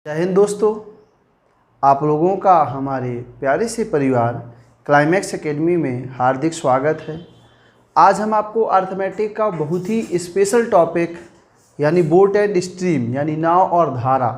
जय हिंद दोस्तों, आप लोगों का हमारे प्यारे से परिवार क्लाइमैक्स एकेडमी में हार्दिक स्वागत है। आज हम आपको अर्थमेटिक का बहुत ही स्पेशल टॉपिक यानी बोट एंड स्ट्रीम यानी नाव और धारा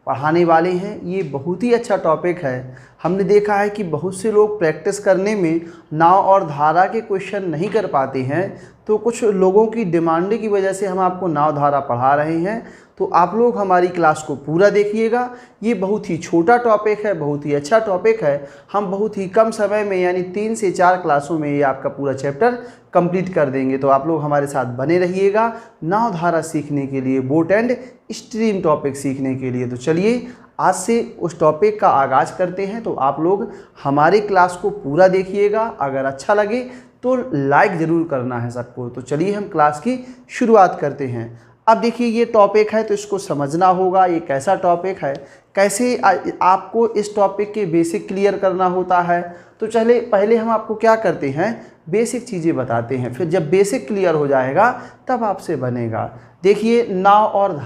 पढ़ाने वाले हैं। ये बहुत ही अच्छा टॉपिक है। हमने देखा है कि बहुत से लोग प्रैक्टिस करने में नाव और धारा के क्वेश्चन नहीं कर पाते हैं, तो कुछ लोगों की डिमांड की वजह से हम आपको नाव धारा पढ़ा रहे हैं। तो आप लोग हमारी क्लास को पूरा देखिएगा। ये बहुत ही छोटा टॉपिक है, बहुत ही अच्छा टॉपिक है। हम बहुत ही कम समय में यानी 3 से 4 क्लासों में ये आपका पूरा चैप्टर कंप्लीट कर देंगे। तो आप लोग हमारे साथ बने रहिएगा नाव धारा सीखने के लिए, बोट एंड स्ट्रीम टॉपिक सीखने के लिए। तो चलिए आज से उस टॉपिक का आगाज़ करते हैं। तो आप लोग हमारी क्लास को पूरा देखिएगा। अगर अच्छा लगे तो लाइक ज़रूर करना है सबको। तो चलिए हम क्लास की शुरुआत करते हैं। अब देखिए ये टॉपिक है तो इसको समझना होगा ये कैसा टॉपिक है, कैसे आपको इस टॉपिक के बेसिक क्लियर करना होता है। तो चले पहले हम आपको क्या करते हैं, बेसिक चीज़ें बताते हैं, फिर जब बेसिक क्लियर हो जाएगा तब आपसे बनेगा। देखिए नाव और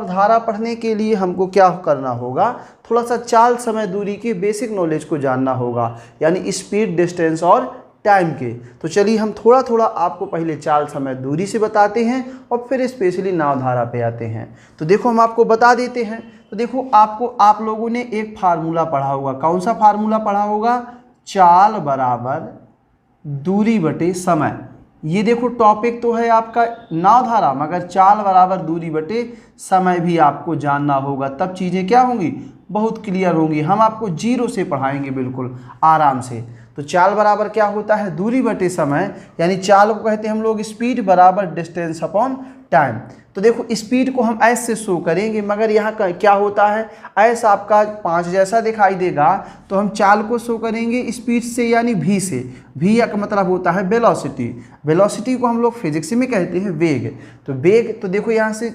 धारा पढ़ने के लिए हमको क्या करना होगा, थोड़ा सा चाल समय दूरी के बेसिक नॉलेज को जानना होगा, यानी स्पीड, डिस्टेंस और टाइम के। तो चलिए हम थोड़ा थोड़ा आपको पहले चाल समय दूरी से बताते हैं और फिर स्पेशली नाव धारा पे आते हैं। तो देखो हम आपको बता देते हैं। तो देखो आप लोगों ने एक फार्मूला पढ़ा होगा। कौन सा फार्मूला पढ़ा होगा, चाल बराबर दूरी बटे समय। ये देखो टॉपिक तो है आपका नाव धारा, मगर चाल बराबर दूरी बटे समय भी आपको जानना होगा, तब चीज़ें क्या होंगी, बहुत क्लियर होंगी। हम आपको जीरो से पढ़ाएंगे बिल्कुल आराम से। तो चाल बराबर क्या होता है, दूरी बटे समय, यानी चाल को कहते हैं हम लोग स्पीड बराबर डिस्टेंस अपॉन टाइम। तो देखो स्पीड को हम एस से शो करेंगे, मगर यहाँ का क्या होता है, एस आपका 5 जैसा दिखाई देगा, तो हम चाल को शो करेंगे स्पीड से यानी वी से। वी का मतलब होता है वेलोसिटी। वेलोसिटी को हम लोग फिजिक्स में कहते हैं वेग। तो वेग, तो देखो यहाँ से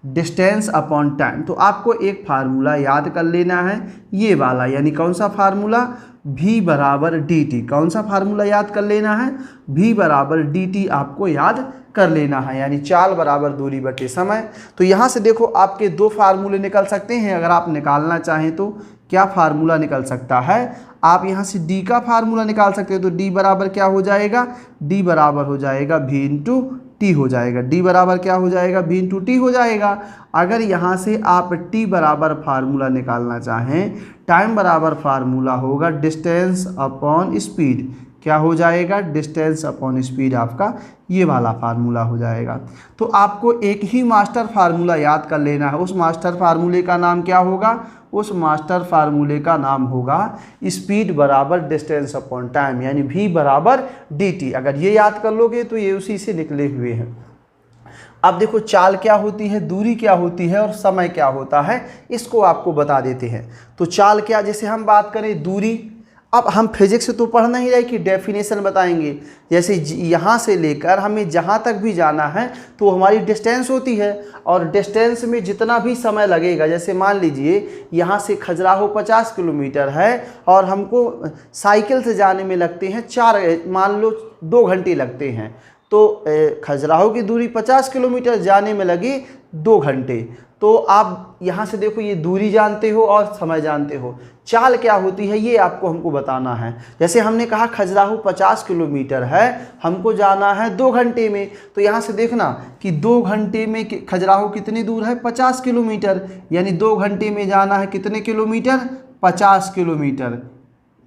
डिस्टेंस अपॉन टाइम। तो आपको एक फार्मूला याद कर लेना है ये वाला, यानी कौन सा फार्मूला, v बराबर डी टी। कौन सा फार्मूला याद कर लेना है, v बराबर डी टी आपको याद कर लेना है, यानी चाल बराबर दूरी बटे समय। तो यहाँ से देखो आपके 2 फार्मूले निकल सकते हैं। अगर आप निकालना चाहें तो क्या फार्मूला निकल सकता है, आप यहाँ से d का फार्मूला निकाल सकते हो। तो d बराबर क्या हो जाएगा, d बराबर हो जाएगा v इंटू टी हो जाएगा। d बराबर क्या हो जाएगा, v इंटू टी हो जाएगा। अगर यहाँ से आप t बराबर फार्मूला निकालना चाहें, टाइम बराबर फार्मूला होगा डिस्टेंस अपॉन स्पीड। क्या हो जाएगा, डिस्टेंस अपॉन स्पीड आपका ये वाला फार्मूला हो जाएगा। तो आपको एक ही मास्टर फार्मूला याद कर लेना है। उस मास्टर फार्मूले का नाम क्या होगा, उस मास्टर फार्मूले का नाम होगा स्पीड बराबर डिस्टेंस अपॉन टाइम, यानी v बराबर डी टी। अगर ये याद कर लोगे तो ये उसी से निकले हुए हैं। अब देखो चाल क्या होती है, दूरी क्या होती है और समय क्या होता है, इसको आपको बता देते हैं। तो चाल क्या, जैसे हम बात करें दूरी, अब हम फिजिक्स से तो पढ़ना ही रहे कि डेफिनेशन बताएंगे। जैसे यहाँ से लेकर हमें जहाँ तक भी जाना है तो हमारी डिस्टेंस होती है, और डिस्टेंस में जितना भी समय लगेगा, जैसे मान लीजिए यहाँ से खजुराहो 50 किलोमीटर है और हमको साइकिल से जाने में लगते हैं 4, मान लो 2 घंटे लगते हैं। तो खजुराहो की दूरी 50 किलोमीटर, जाने में लगे 2 घंटे। तो आप यहाँ से देखो ये दूरी जानते हो और समय जानते हो। चाल क्या होती है ये आपको हमको बताना है। जैसे हमने कहा खजुराहो 50 किलोमीटर है, हमको जाना है 2 घंटे में। तो यहाँ से देखना कि 2 घंटे में खजुराहो कितनी दूर है, 50 किलोमीटर, यानी 2 घंटे में जाना है कितने किलोमीटर, 50 किलोमीटर।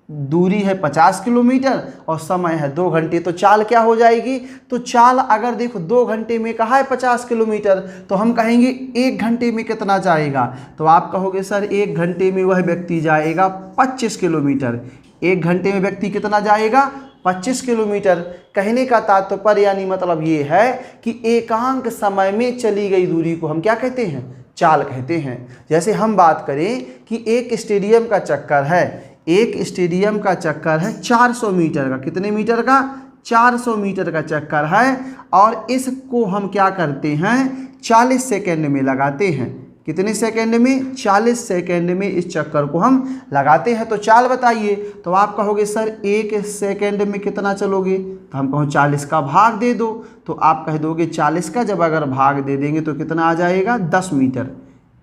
दूरी है 50 किलोमीटर और समय है 2 घंटे। तो चाल क्या हो जाएगी, तो चाल अगर देखो 2 घंटे में कहा है 50 किलोमीटर, तो हम कहेंगे 1 घंटे में कितना जाएगा। तो आप कहोगे सर 1 घंटे में वह व्यक्ति जाएगा 25 किलोमीटर। 1 घंटे में व्यक्ति कितना जाएगा, 25 किलोमीटर। कहने का तात्पर्य यानी मतलब ये है कि एकांक समय में चली गई दूरी को हम क्या कहते हैं, चाल कहते हैं। जैसे हम बात करें कि एक स्टेडियम का चक्कर है, एक स्टेडियम का चक्कर है 400 मीटर का। कितने मीटर का, 400 मीटर का चक्कर है, और इसको हम क्या करते हैं, 40 सेकेंड में लगाते हैं। कितने सेकेंड में, 40 सेकेंड में इस चक्कर को हम लगाते हैं। तो चाल बताइए। तो आप कहोगे सर 1 सेकेंड में कितना चलोगे, तो हम कहो 40 का भाग दे दो। तो आप कह दोगे 40 का जब अगर भाग दे देंगे तो कितना आ जाएगा, 10 मीटर।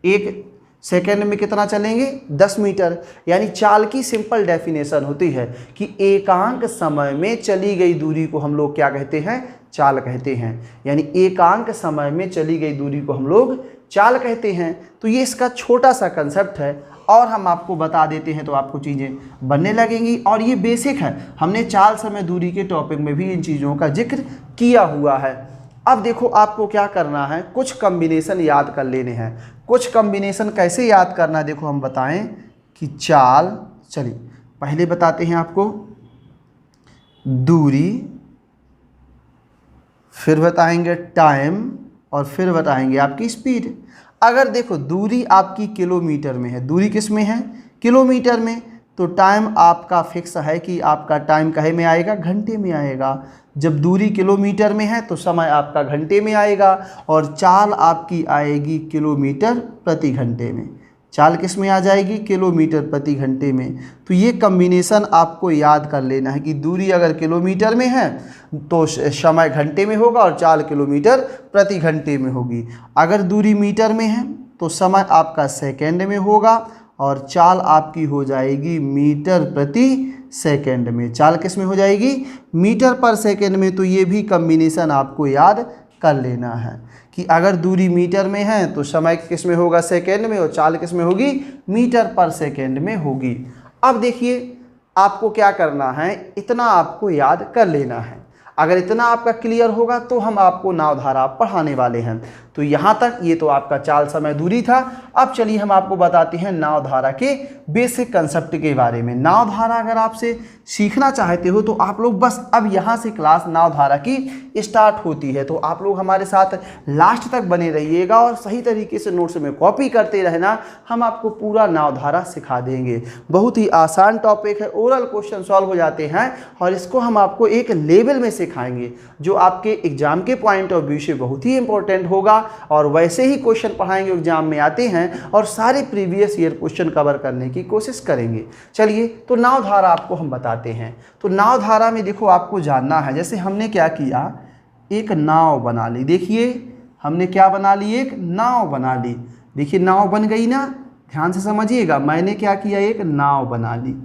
1 सेकेंड में कितना चलेंगे 10 मीटर। यानी चाल की सिंपल डेफिनेशन होती है कि एकांक समय में चली गई दूरी को हम लोग क्या कहते हैं, चाल कहते हैं। यानी एकांक समय में चली गई दूरी को हम लोग चाल कहते हैं। तो ये इसका छोटा सा कंसेप्ट है और हम आपको बता देते हैं तो आपको चीज़ें बनने लगेंगी। और ये बेसिक है, हमने चाल समय दूरी के टॉपिक में भी इन चीज़ों का जिक्र किया हुआ है। अब देखो आपको क्या करना है, कुछ कॉम्बिनेशन याद कर लेने हैं। कुछ कॉम्बिनेशन कैसे याद करना है, देखो हम बताएं कि चाल, चलिए पहले बताते हैं आपको दूरी, फिर बताएंगे टाइम और फिर बताएंगे आपकी स्पीड। अगर देखो दूरी आपकी किलोमीटर में है, दूरी किस में है, किलोमीटर में, तो टाइम आपका फिक्स है कि आपका टाइम कहे में आएगा, घंटे में आएगा। जब दूरी किलोमीटर में है तो समय आपका घंटे में आएगा और चाल आपकी आएगी किलोमीटर प्रति घंटे में। चाल किस में आ जाएगी, किलोमीटर प्रति घंटे में। तो ये कॉम्बिनेशन आपको याद कर लेना है कि दूरी अगर किलोमीटर में है तो समय घंटे में होगा और चाल किलोमीटर प्रति घंटे में होगी। अगर दूरी मीटर में है तो समय आपका सेकंड में होगा और चाल आपकी हो जाएगी मीटर प्रति सेकंड में। चाल किस में हो जाएगी, मीटर पर सेकंड में। तो ये भी कॉम्बिनेशन आपको याद कर लेना है कि अगर दूरी मीटर में है तो समय किस में होगा, सेकंड में, और चाल किस में होगी, मीटर पर सेकंड में होगी। अब देखिए आपको क्या करना है, इतना आपको याद कर लेना है। अगर इतना आपका क्लियर होगा तो हम आपको नावधारा पढ़ाने वाले हैं। तो यहाँ तक ये तो आपका चाल समय दूरी था। अब चलिए हम आपको बताते हैं नावधारा के बेसिक कंसेप्ट के बारे में। नावधारा अगर आपसे सीखना चाहते हो तो आप लोग बस अब यहाँ से क्लास नावधारा की स्टार्ट होती है, तो आप लोग हमारे साथ लास्ट तक बने रहिएगा और सही तरीके से नोट्स में कॉपी करते रहना। हम आपको पूरा नावधारा सिखा देंगे। बहुत ही आसान टॉपिक है, ओरल क्वेश्चन सॉल्व हो जाते हैं और इसको हम आपको एक लेवल में सिखाएंगे जो आपके एग्जाम के पॉइंट ऑफ व्यू से बहुत ही इंपॉर्टेंट होगा। और वैसे ही क्वेश्चन पढ़ाएंगे एग्जाम में आते हैं और सारे प्रीवियस ईयर क्वेश्चन कवर करने की कोशिश करेंगे। चलिए तो नावधारा आपको हम बताते हैं। तो नावधारा में देखो आपको जानना है, जैसे हमने क्या किया, एक नाव बना ली। देखिए हमने क्या बना ली, एक नाव बना ली। देखिए नाव बन गई ना, ध्यान से समझिएगा। मैंने क्या किया, एक नाव बना ली।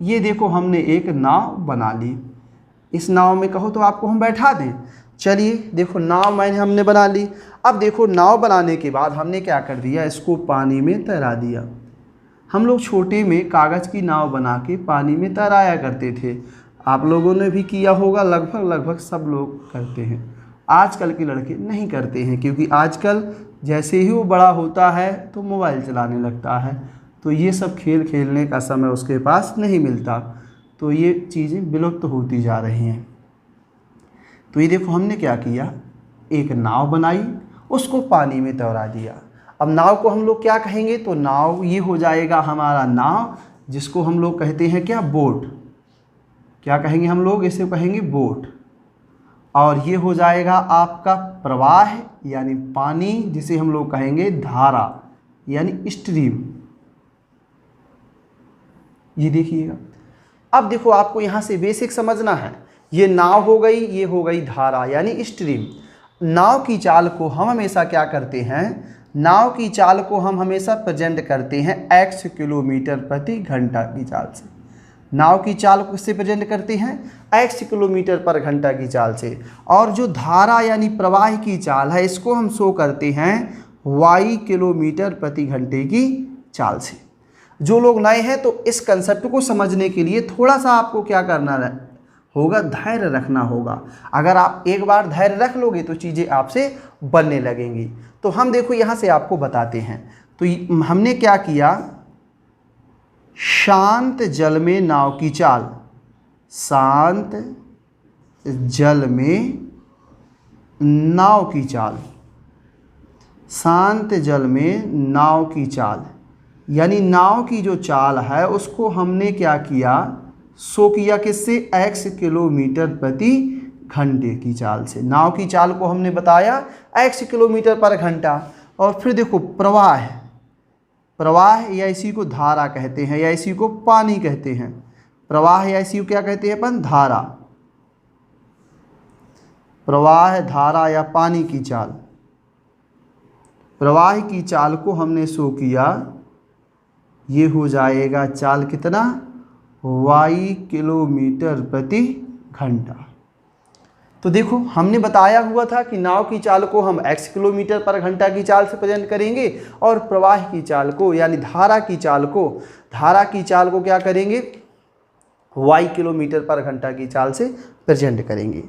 ये देखो हमने एक नाव बना ली। इस नाव में कहो तो आपको हम बैठा दें। चलिए देखो नाव हमने बना ली। अब देखो नाव बनाने के बाद हमने क्या कर दिया, इसको पानी में तैरा दिया। हम लोग छोटे में कागज़ की नाव बना के पानी में तैराया करते थे। आप लोगों ने भी किया होगा, लगभग सब लोग करते हैं। आजकल के लड़के नहीं करते हैं क्योंकि आजकल जैसे ही वो बड़ा होता है तो मोबाइल चलाने लगता है, तो ये सब खेल खेलने का समय उसके पास नहीं मिलता। तो ये चीज़ें विलुप्त होती जा रही हैं। तो ये देखो हमने क्या किया, एक नाव बनाई, उसको पानी में तैरा दिया। अब नाव को हम लोग क्या कहेंगे, तो नाव ये हो जाएगा हमारा नाव, जिसको हम लोग कहते हैं क्या, बोट। क्या कहेंगे हम लोग, इसे कहेंगे बोट। और ये हो जाएगा आपका प्रवाह यानी पानी, जिसे हम लोग कहेंगे धारा यानी स्ट्रीम। ये देखिएगा। अब देखो आपको यहाँ से बेसिक समझना है। ये नाव हो गई, ये हो गई धारा यानी स्ट्रीम। नाव की चाल को हम हमेशा क्या करते हैं, नाव की चाल को हम हमेशा प्रेजेंट करते हैं x किलोमीटर प्रति घंटा की चाल से। नाव की चाल को किससे प्रेजेंट करते हैं, x किलोमीटर पर घंटा की चाल से। और जो धारा यानी प्रवाह की चाल है, इसको हम शो करते हैं y किलोमीटर प्रति घंटे की चाल से। जो लोग नए हैं तो इस कंसेप्ट को समझने के लिए थोड़ा सा आपको क्या करना होगा, धैर्य रखना होगा। अगर आप एक बार धैर्य रख लोगे तो चीज़ें आपसे बनने लगेंगी। तो हम देखो यहाँ से आपको बताते हैं। तो हमने क्या किया, शांत जल में नाव की चाल, शांत जल में नाव की चाल, शांत जल में नाव की चाल यानी नाव की जो चाल है उसको हमने क्या किया, शो किया किससे, x किलोमीटर प्रति घंटे की चाल से। नाव की चाल को हमने बताया x किलोमीटर पर घंटा। और फिर देखो प्रवाह, प्रवाह या इसी को धारा कहते हैं या इसी को पानी कहते हैं। प्रवाह या इसी को क्या कहते हैं अपन, धारा। प्रवाह, धारा या पानी की चाल। प्रवाह की चाल को हमने शो किया ये हो जाएगा चाल कितना, y किलोमीटर प्रति घंटा। तो देखो हमने बताया हुआ था कि नाव की चाल को हम x किलोमीटर पर घंटा की चाल से प्रेजेंट करेंगे और प्रवाह की चाल को यानी धारा की चाल को क्या करेंगे, y किलोमीटर पर घंटा की चाल से प्रेजेंट करेंगे।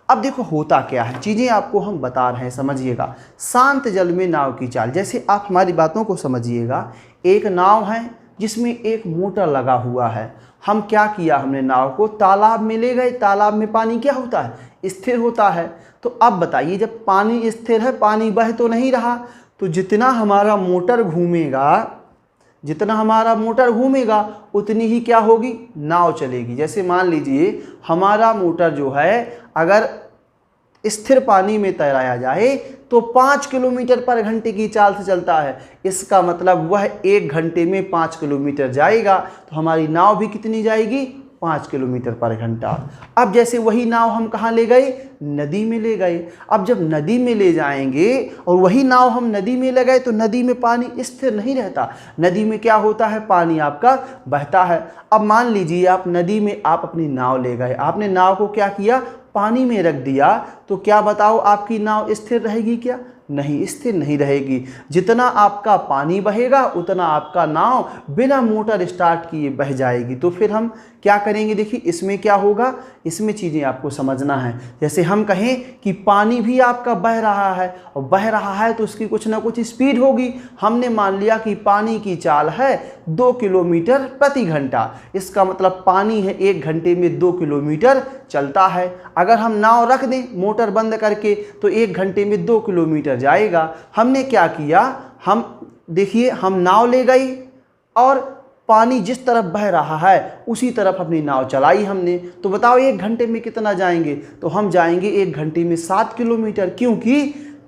अब देखो होता क्या है, चीज़ें आपको हम बता रहे हैं, समझिएगा। शांत जल में नाव की चाल, जैसे आप हमारी बातों को समझिएगा। एक नाव है जिसमें एक मोटर लगा हुआ है। हम क्या किया, हमने नाव को तालाब में ले गए। तालाब में पानी क्या होता है, स्थिर होता है। तो अब बताइए, जब पानी स्थिर है, पानी बह तो नहीं रहा, तो जितना हमारा मोटर घूमेगा उतनी ही क्या होगी, नाव चलेगी। जैसे मान लीजिए हमारा मोटर जो है अगर स्थिर पानी में तैराया जाए तो 5 किलोमीटर पर घंटे की चाल से चलता है। इसका मतलब वह 1 घंटे में 5 किलोमीटर जाएगा। तो हमारी नाव भी कितनी जाएगी, 5 किलोमीटर पर घंटा। अब जैसे वही नाव हम कहाँ ले गए, नदी में ले गए। अब जब नदी में ले जाएंगे और वही नाव हम नदी में ले गए तो नदी में पानी स्थिर नहीं रहता, नदी में क्या होता है, पानी आपका बहता है। अब मान लीजिए आप नदी में आप अपनी नाव ले गए, आपने नाव को क्या किया, पानी में रख दिया, तो क्या बताओ आपकी नाव स्थिर रहेगी क्या, नहीं, स्थिर नहीं रहेगी। जितना आपका पानी बहेगा उतना आपका नाव बिना मोटर स्टार्ट किए बह जाएगी। तो फिर हम क्या करेंगे, देखिए इसमें क्या होगा, इसमें चीज़ें आपको समझना है। जैसे हम कहें कि पानी भी आपका बह रहा है और बह रहा है तो उसकी कुछ ना कुछ स्पीड होगी। हमने मान लिया कि पानी की चाल है 2 किलोमीटर प्रति घंटा। इसका मतलब पानी है 1 घंटे में 2 किलोमीटर चलता है। अगर हम नाव रख दें मोटर बंद करके तो 1 घंटे में 2 किलोमीटर जाएगा। हमने क्या किया, हम देखिए हम नाव ले गई और पानी जिस तरफ बह रहा है उसी तरफ अपनी नाव चलाई हमने। तो बताओ 1 घंटे में कितना जाएंगे, तो हम जाएंगे 1 घंटे में 7 किलोमीटर, क्योंकि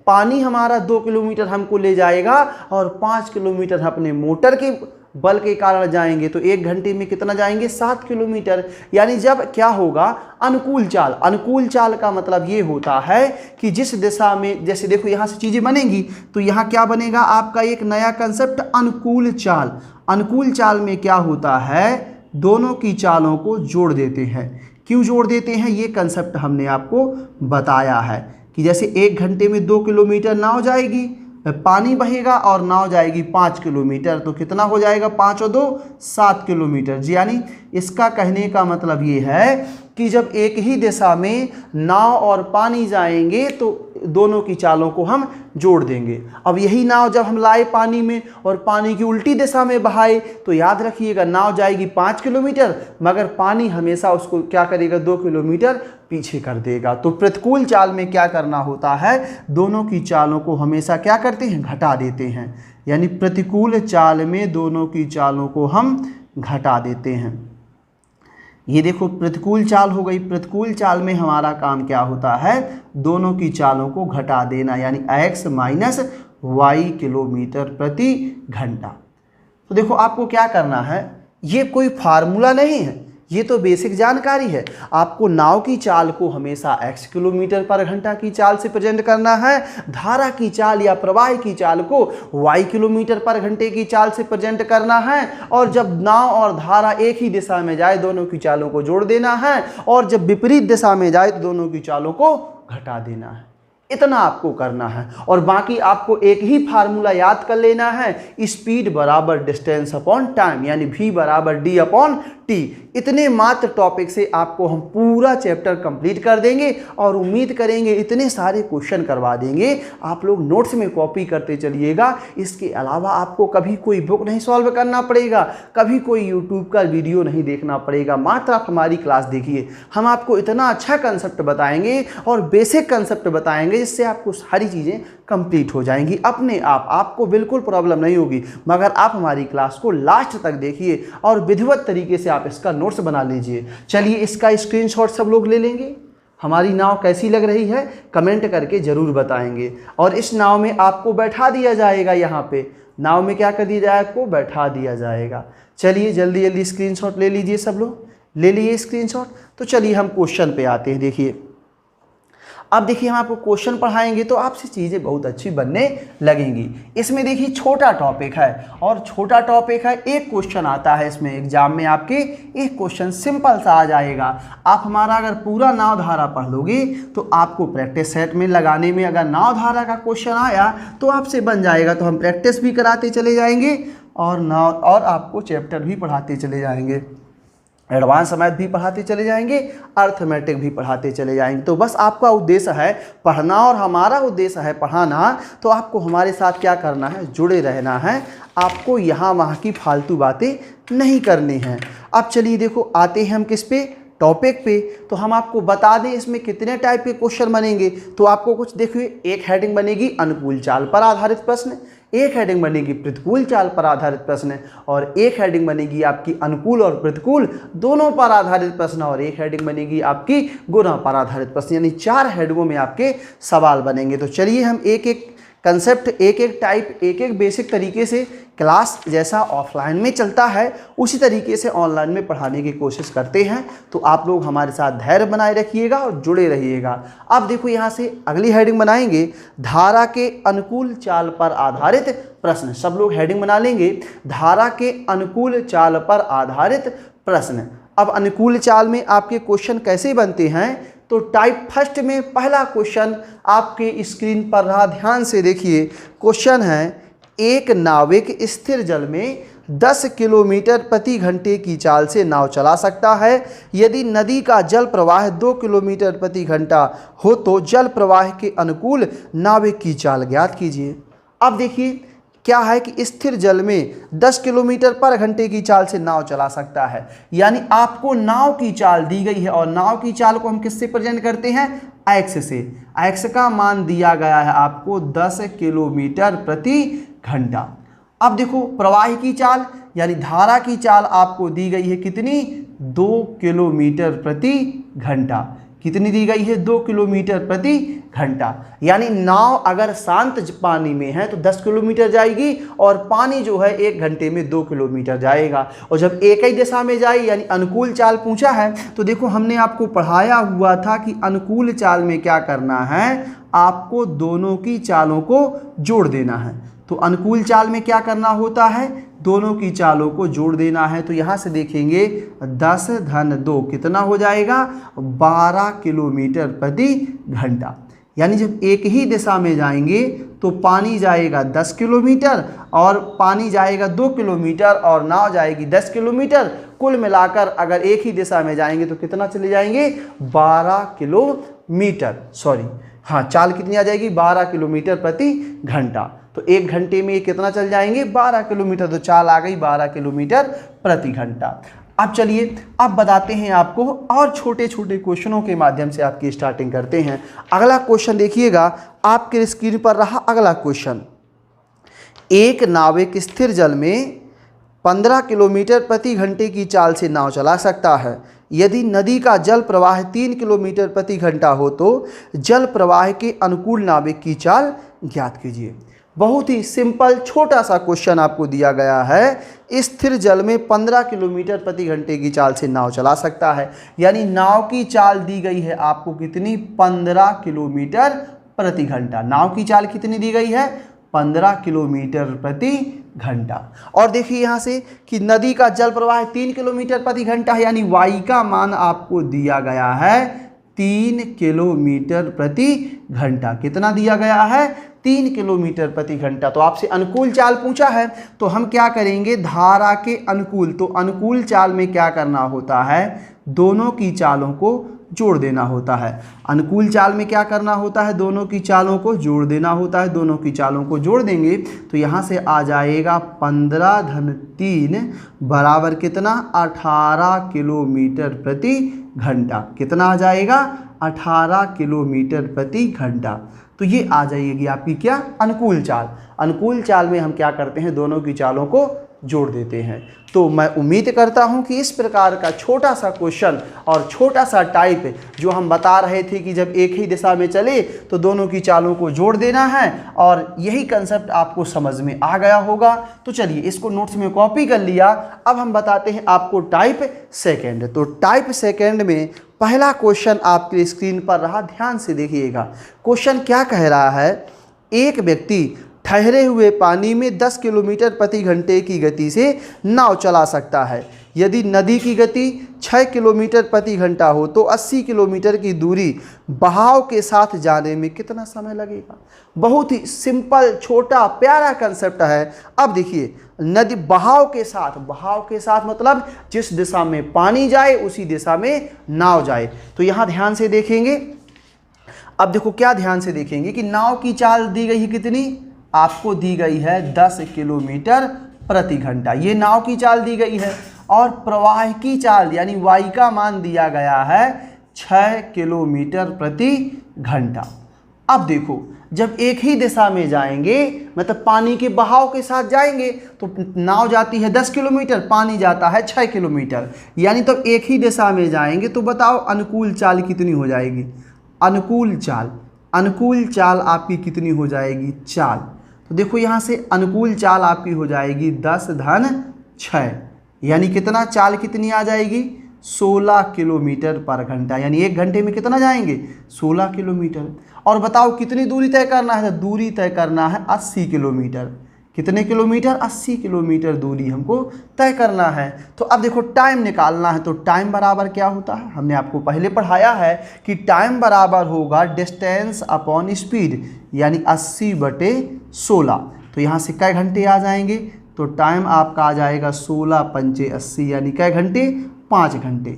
पानी हमारा 2 किलोमीटर हमको ले जाएगा और 5 किलोमीटर अपने मोटर के बल के कारण जाएंगे। तो 1 घंटे में कितना जाएंगे, 7 किलोमीटर। यानी जब क्या होगा, अनुकूल चाल। अनुकूल चाल का मतलब ये होता है कि जिस दिशा में, जैसे देखो यहाँ से चीज़ें बनेंगी तो यहाँ क्या बनेगा आपका एक नया कंसेप्ट, अनुकूल चाल। अनुकूल चाल में क्या होता है, दोनों की चालों को जोड़ देते हैं। क्यों जोड़ देते हैं, ये कंसेप्ट हमने आपको बताया है कि जैसे 1 घंटे में 2 किलोमीटर नाव जाएगी, पानी बहेगा और नाव जाएगी 5 किलोमीटर, तो कितना हो जाएगा, 5 और 2 7 किलोमीटर जी। यानी इसका कहने का मतलब ये है कि जब एक ही दिशा में नाव और पानी जाएंगे तो दोनों की चालों को हम जोड़ देंगे। अब यही नाव जब हम लाए पानी में और पानी की उल्टी दिशा में बहाए तो याद रखिएगा नाव जाएगी 5 किलोमीटर, मगर पानी हमेशा उसको क्या करेगा, 2 किलोमीटर पीछे कर देगा। तो प्रतिकूल चाल में क्या करना होता है, दोनों की चालों को हमेशा क्या करते हैं, घटा देते हैं। यानी प्रतिकूल चाल में दोनों की चालों को हम घटा देते हैं। ये देखो प्रतिकूल चाल हो गई। प्रतिकूल चाल में हमारा काम क्या होता है, दोनों की चालों को घटा देना, यानी x माइनस y किलोमीटर प्रति घंटा। तो देखो आपको क्या करना है, ये कोई फार्मूला नहीं है, ये तो बेसिक जानकारी है। आपको नाव की चाल को हमेशा x किलोमीटर पर घंटा की चाल से प्रेजेंट करना है, धारा की चाल या प्रवाह की चाल को y किलोमीटर पर घंटे की चाल से प्रेजेंट करना है। और जब नाव और धारा एक ही दिशा में जाए दोनों की चालों को जोड़ देना है, और जब विपरीत दिशा में जाए तो दोनों की चालों को घटा देना है। इतना आपको करना है और बाकी आपको एक ही फार्मूला याद कर लेना है, स्पीड बराबर डिस्टेंस अपॉन टाइम, यानी v बराबर d अपॉन टी। इतने मात्र टॉपिक से आपको हम पूरा चैप्टर कंप्लीट कर देंगे और उम्मीद करेंगे इतने सारे क्वेश्चन करवा देंगे। आप लोग नोट्स में कॉपी करते चलिएगा। इसके अलावा आपको कभी कोई बुक नहीं सॉल्व करना पड़ेगा, कभी कोई यूट्यूब का वीडियो नहीं देखना पड़ेगा, मात्र आप हमारी क्लास देखिए। हम आपको इतना अच्छा कंसेप्ट बताएंगे और बेसिक कंसेप्ट बताएंगे जिससे आपको सारी चीज़ें कंप्लीट हो जाएंगी अपने आप। आपको बिल्कुल प्रॉब्लम नहीं होगी, मगर आप हमारी क्लास को लास्ट तक देखिए और विधिवत तरीके से आप इसका नोट्स बना लीजिए। चलिए इसका स्क्रीनशॉट सब लोग ले लेंगे। हमारी नाव कैसी लग रही है कमेंट करके ज़रूर बताएंगे। और इस नाव में आपको बैठा दिया जाएगा, यहाँ पे नाव में क्या कर दिया जाए, आपको बैठा दिया जाएगा। चलिए जल्दी जल्दी स्क्रीनशॉट ले लीजिए, सब लोग ले लिए स्क्रीनशॉट। तो चलिए हम क्वेश्चन पे आते हैं। देखिए अब देखिए हम आपको क्वेश्चन पढ़ाएंगे तो आपसे चीज़ें बहुत अच्छी बनने लगेंगी। इसमें देखिए छोटा टॉपिक है और छोटा टॉपिक है, एक क्वेश्चन आता है इसमें एग्जाम में आपके, एक क्वेश्चन सिंपल सा आ जाएगा। आप हमारा अगर पूरा नाव धारा पढ़ लोगे तो आपको प्रैक्टिस सेट में लगाने में अगर नाव धारा का क्वेश्चन आया तो आपसे बन जाएगा। तो हम प्रैक्टिस भी कराते चले जाएंगे और आपको चैप्टर भी पढ़ाते चले जाएंगे, एडवांस मैथ भी पढ़ाते चले जाएंगे, अर्थमेटिक भी पढ़ाते चले जाएंगे। तो बस आपका उद्देश्य है पढ़ना और हमारा उद्देश्य है पढ़ाना। तो आपको हमारे साथ क्या करना है, जुड़े रहना है। आपको यहाँ वहाँ की फालतू बातें नहीं करनी हैं। अब चलिए देखो आते हैं हम किस पे, टॉपिक पे। तो हम आपको बता दें इसमें कितने टाइप के क्वेश्चन बनेंगे। तो आपको कुछ देखिए, एक हेडिंग बनेगी अनुकूल चाल पर आधारित प्रश्न, एक हेडिंग बनेगी प्रतिकूल चाल पर आधारित प्रश्न, और एक हेडिंग बनेगी आपकी अनुकूल और प्रतिकूल दोनों पर आधारित प्रश्न, और एक हेडिंग बनेगी आपकी गुणा पर आधारित प्रश्न। यानी 4 हेडिंगों में आपके सवाल बनेंगे। तो चलिए हम एक एक कंसेप्ट, एक एक टाइप, एक एक बेसिक तरीके से क्लास जैसा ऑफलाइन में चलता है उसी तरीके से ऑनलाइन में पढ़ाने की कोशिश करते हैं। तो आप लोग हमारे साथ धैर्य बनाए रखिएगा और जुड़े रहिएगा। अब देखो यहाँ से अगली हेडिंग बनाएंगे, धारा के अनुकूल चाल पर आधारित प्रश्न। सब लोग हेडिंग बना लेंगे, धारा के अनुकूल चाल पर आधारित प्रश्न। अब अनुकूल चाल में आपके क्वेश्चन कैसे बनते हैं, तो टाइप फर्स्ट में पहला क्वेश्चन आपके स्क्रीन पर रहा, ध्यान से देखिए। क्वेश्चन है, एक नाविक स्थिर जल में 10 किलोमीटर प्रति घंटे की चाल से नाव चला सकता है। यदि नदी का जल प्रवाह 2 किलोमीटर प्रति घंटा हो तो जल प्रवाह के अनुकूल नाविक की चाल ज्ञात कीजिए। अब देखिए क्या है कि स्थिर जल में 10 किलोमीटर पर घंटे की चाल से नाव चला सकता है, यानी आपको नाव की चाल दी गई है और नाव की चाल को हम किससे प्रेजेंट करते हैं, एक्स से। एक्स का मान दिया गया है आपको 10 किलोमीटर प्रति घंटा। अब देखो प्रवाह की चाल यानी धारा की चाल आपको दी गई है कितनी, 2 किलोमीटर प्रति घंटा। कितनी दी गई है, 2 किलोमीटर प्रति घंटा। यानी नाव अगर शांत पानी में है तो 10 किलोमीटर जाएगी और पानी जो है 1 घंटे में 2 किलोमीटर जाएगा। और जब एक ही दिशा में जाए यानी अनुकूल चाल पूछा है तो देखो हमने आपको पढ़ाया हुआ था कि अनुकूल चाल में क्या करना है, आपको दोनों की चालों को जोड़ देना है। तो अनुकूल चाल में क्या करना होता है, दोनों की चालों को जोड़ देना है। तो यहाँ से देखेंगे 10 धन 2 कितना हो जाएगा, 12 किलोमीटर प्रति घंटा। यानी जब एक ही दिशा में जाएंगे तो पानी जाएगा 10 किलोमीटर और पानी जाएगा 2 किलोमीटर और नाव जाएगी 10 किलोमीटर। कुल मिलाकर अगर एक ही दिशा में जाएंगे तो कितना चले जाएंगे, 12 किलोमीटर, सॉरी हाँ, चाल कितनी आ जाएगी, 12 किलोमीटर प्रति घंटा। तो 1 घंटे में कितना चल जाएंगे, 12 किलोमीटर। तो चाल आ गई 12 किलोमीटर प्रति घंटा। अब चलिए अब बताते हैं आपको और छोटे छोटे क्वेश्चनों के माध्यम से आपकी स्टार्टिंग करते हैं। अगला क्वेश्चन देखिएगा आपके स्क्रीन पर रहा अगला क्वेश्चन, एक नाविक स्थिर जल में 15 किलोमीटर प्रति घंटे की चाल से नाव चला सकता है। यदि नदी का जल प्रवाह 3 किलोमीटर प्रति घंटा हो तो जल प्रवाह के अनुकूल नाविक की चाल ज्ञात कीजिए। बहुत ही सिंपल छोटा सा क्वेश्चन आपको दिया गया है। स्थिर जल में 15 किलोमीटर प्रति घंटे की चाल से नाव चला सकता है, यानी नाव की चाल दी गई है आपको कितनी, 15 किलोमीटर प्रति घंटा। नाव की चाल कितनी दी गई है, 15 किलोमीटर प्रति घंटा। और देखिए यहाँ से कि नदी का जल प्रवाह 3 किलोमीटर प्रति घंटा है, यानी वाई का मान आपको दिया गया है 3 किलोमीटर प्रति घंटा। कितना दिया गया है, 3 किलोमीटर प्रति घंटा। तो आपसे अनुकूल चाल पूछा है तो हम क्या करेंगे, धारा के अनुकूल। तो अनुकूल चाल में क्या करना होता है, दोनों की चालों को जोड़ देना होता है। अनुकूल चाल में क्या करना होता है, दोनों की चालों को जोड़ देना होता है। दोनों की चालों को जोड़ देंगे तो यहाँ से आ जाएगा 15 धन 3 बराबर कितना, 18 किलोमीटर प्रति घंटा। कितना आ जाएगा, 18 किलोमीटर प्रति घंटा। तो ये आ जाएगी आपकी क्या, अनुकूल चाल। अनुकूल चाल में हम क्या करते हैं, दोनों की चालों को जोड़ देते हैं। तो मैं उम्मीद करता हूं कि इस प्रकार का छोटा सा क्वेश्चन और छोटा सा टाइप जो हम बता रहे थे कि जब एक ही दिशा में चले तो दोनों की चालों को जोड़ देना है, और यही कंसेप्ट आपको समझ में आ गया होगा। तो चलिए इसको नोट्स में कॉपी कर लिया। अब हम बताते हैं आपको टाइप सेकंड। तो टाइप सेकंड में पहला क्वेश्चन आपके स्क्रीन पर रहा, ध्यान से देखिएगा। क्वेश्चन क्या कह रहा है, एक व्यक्ति ठहरे हुए पानी में 10 किलोमीटर प्रति घंटे की गति से नाव चला सकता है। यदि नदी की गति 6 किलोमीटर प्रति घंटा हो तो 80 किलोमीटर की दूरी बहाव के साथ जाने में कितना समय लगेगा। बहुत ही सिंपल, छोटा, प्यारा कंसेप्ट है। अब देखिए, नदी बहाव के साथ मतलब जिस दिशा में पानी जाए उसी दिशा में नाव जाए। तो यहाँ ध्यान से देखेंगे। अब देखो क्या ध्यान से देखेंगे कि नाव की चाल दी गई है कितनी, आपको दी गई है 10 किलोमीटर प्रति घंटा, ये नाव की चाल दी गई है। और प्रवाह की चाल यानी वाई का मान दिया गया है 6 किलोमीटर प्रति घंटा। अब देखो, जब एक ही दिशा में जाएंगे, मतलब पानी के बहाव के साथ जाएंगे, तो नाव जाती है 10 किलोमीटर, पानी जाता है 6 किलोमीटर, यानी तो एक ही दिशा में जाएंगे। तो बताओ अनुकूल चाल कितनी हो जाएगी। अनुकूल चाल आपकी कितनी हो जाएगी, चाल। तो देखो यहाँ से अनुकूल चाल आपकी हो जाएगी 10 धन 6, यानी कितना, चाल कितनी आ जाएगी, 16 किलोमीटर पर घंटा, यानी एक घंटे में कितना जाएंगे, 16 किलोमीटर। और बताओ कितनी दूरी तय करना है, तो दूरी तय करना है 80 किलोमीटर। कितने किलोमीटर, 80 किलोमीटर दूरी हमको तय करना है। तो अब देखो टाइम निकालना है, तो टाइम बराबर क्या होता है, हमने आपको पहले पढ़ाया है कि टाइम बराबर होगा डिस्टेंस अपॉन स्पीड, यानी 80/16। तो यहाँ से कै घंटे आ जाएंगे, तो टाइम आपका आ जाएगा 16 पंचे 80, यानी कै घंटे, 5 घंटे।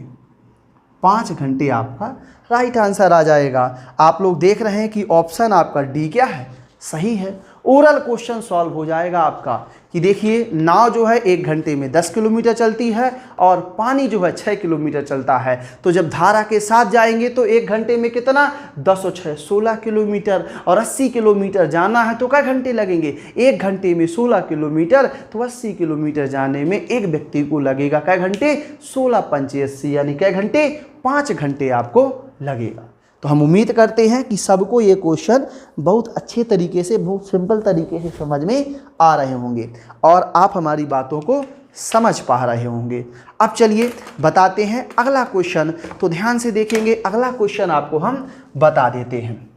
5 घंटे आपका राइट आंसर आ जाएगा। आप लोग देख रहे हैं कि ऑप्शन आपका डी क्या है, सही है। ओरल क्वेश्चन सॉल्व हो जाएगा आपका कि देखिए, नाव जो है 1 घंटे में 10 किलोमीटर चलती है और पानी जो है 6 किलोमीटर चलता है। तो जब धारा के साथ जाएंगे तो 1 घंटे में कितना, 10 और 6 16 किलोमीटर, और 80 किलोमीटर जाना है तो क्या घंटे लगेंगे, 1 घंटे में 16 किलोमीटर, तो 80 किलोमीटर जाने में एक व्यक्ति को लगेगा कै घंटे, 16 पंचे 80, यानी कै घंटे, 5 घंटे आपको लगेगा। तो हम उम्मीद करते हैं कि सबको ये क्वेश्चन बहुत अच्छे तरीके से, बहुत सिंपल तरीके से समझ में आ रहे होंगे और आप हमारी बातों को समझ पा रहे होंगे। अब चलिए बताते हैं अगला क्वेश्चन। तो ध्यान से देखेंगे, अगला क्वेश्चन आपको हम बता देते हैं।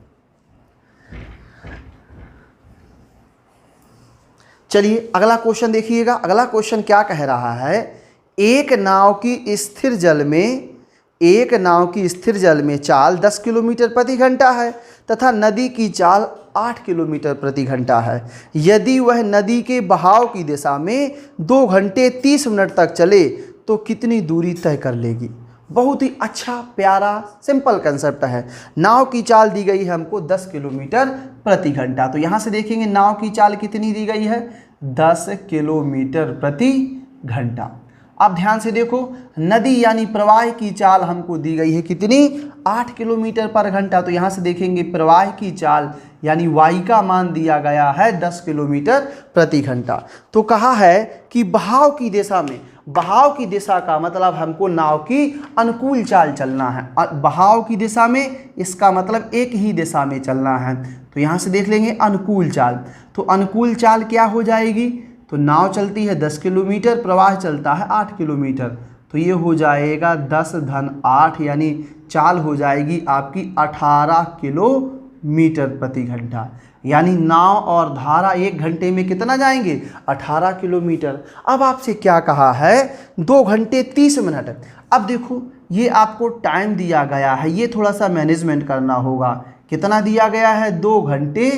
चलिए अगला क्वेश्चन देखिएगा। अगला क्वेश्चन क्या कह रहा है, एक नाव की स्थिर जल में चाल 10 किलोमीटर प्रति घंटा है तथा नदी की चाल 8 किलोमीटर प्रति घंटा है। यदि वह नदी के बहाव की दिशा में 2 घंटे 30 मिनट तक चले तो कितनी दूरी तय कर लेगी। बहुत ही अच्छा, प्यारा, सिंपल कंसेप्ट है। नाव की चाल दी गई है हमको 10 किलोमीटर प्रति घंटा। तो यहाँ से देखेंगे नाव की चाल कितनी दी गई है, 10 किलोमीटर प्रति घंटा। अब ध्यान से देखो, नदी यानी प्रवाह की चाल हमको दी गई है कितनी, 8 किलोमीटर पर घंटा। तो यहाँ से देखेंगे प्रवाह की चाल यानी वाई का मान दिया गया है 10 किलोमीटर प्रति घंटा। तो कहा है कि बहाव की दिशा में, बहाव की दिशा का मतलब हमको नाव की अनुकूल चाल चलना है। बहाव की दिशा में इसका मतलब एक ही दिशा में चलना है। तो यहाँ से देख लेंगे अनुकूल चाल। तो अनुकूल चाल क्या हो जाएगी, तो नाव चलती है 10 किलोमीटर, प्रवाह चलता है 8 किलोमीटर, तो ये हो जाएगा 10 धन 8, यानी चाल हो जाएगी आपकी 18 किलोमीटर प्रति घंटा। यानी नाव और धारा 1 घंटे में कितना जाएंगे, 18 किलोमीटर। अब आपसे क्या कहा है, 2 घंटे 30 मिनट। अब देखो ये आपको टाइम दिया गया है, ये थोड़ा सा मैनेजमेंट करना होगा। कितना दिया गया है, 2 घंटे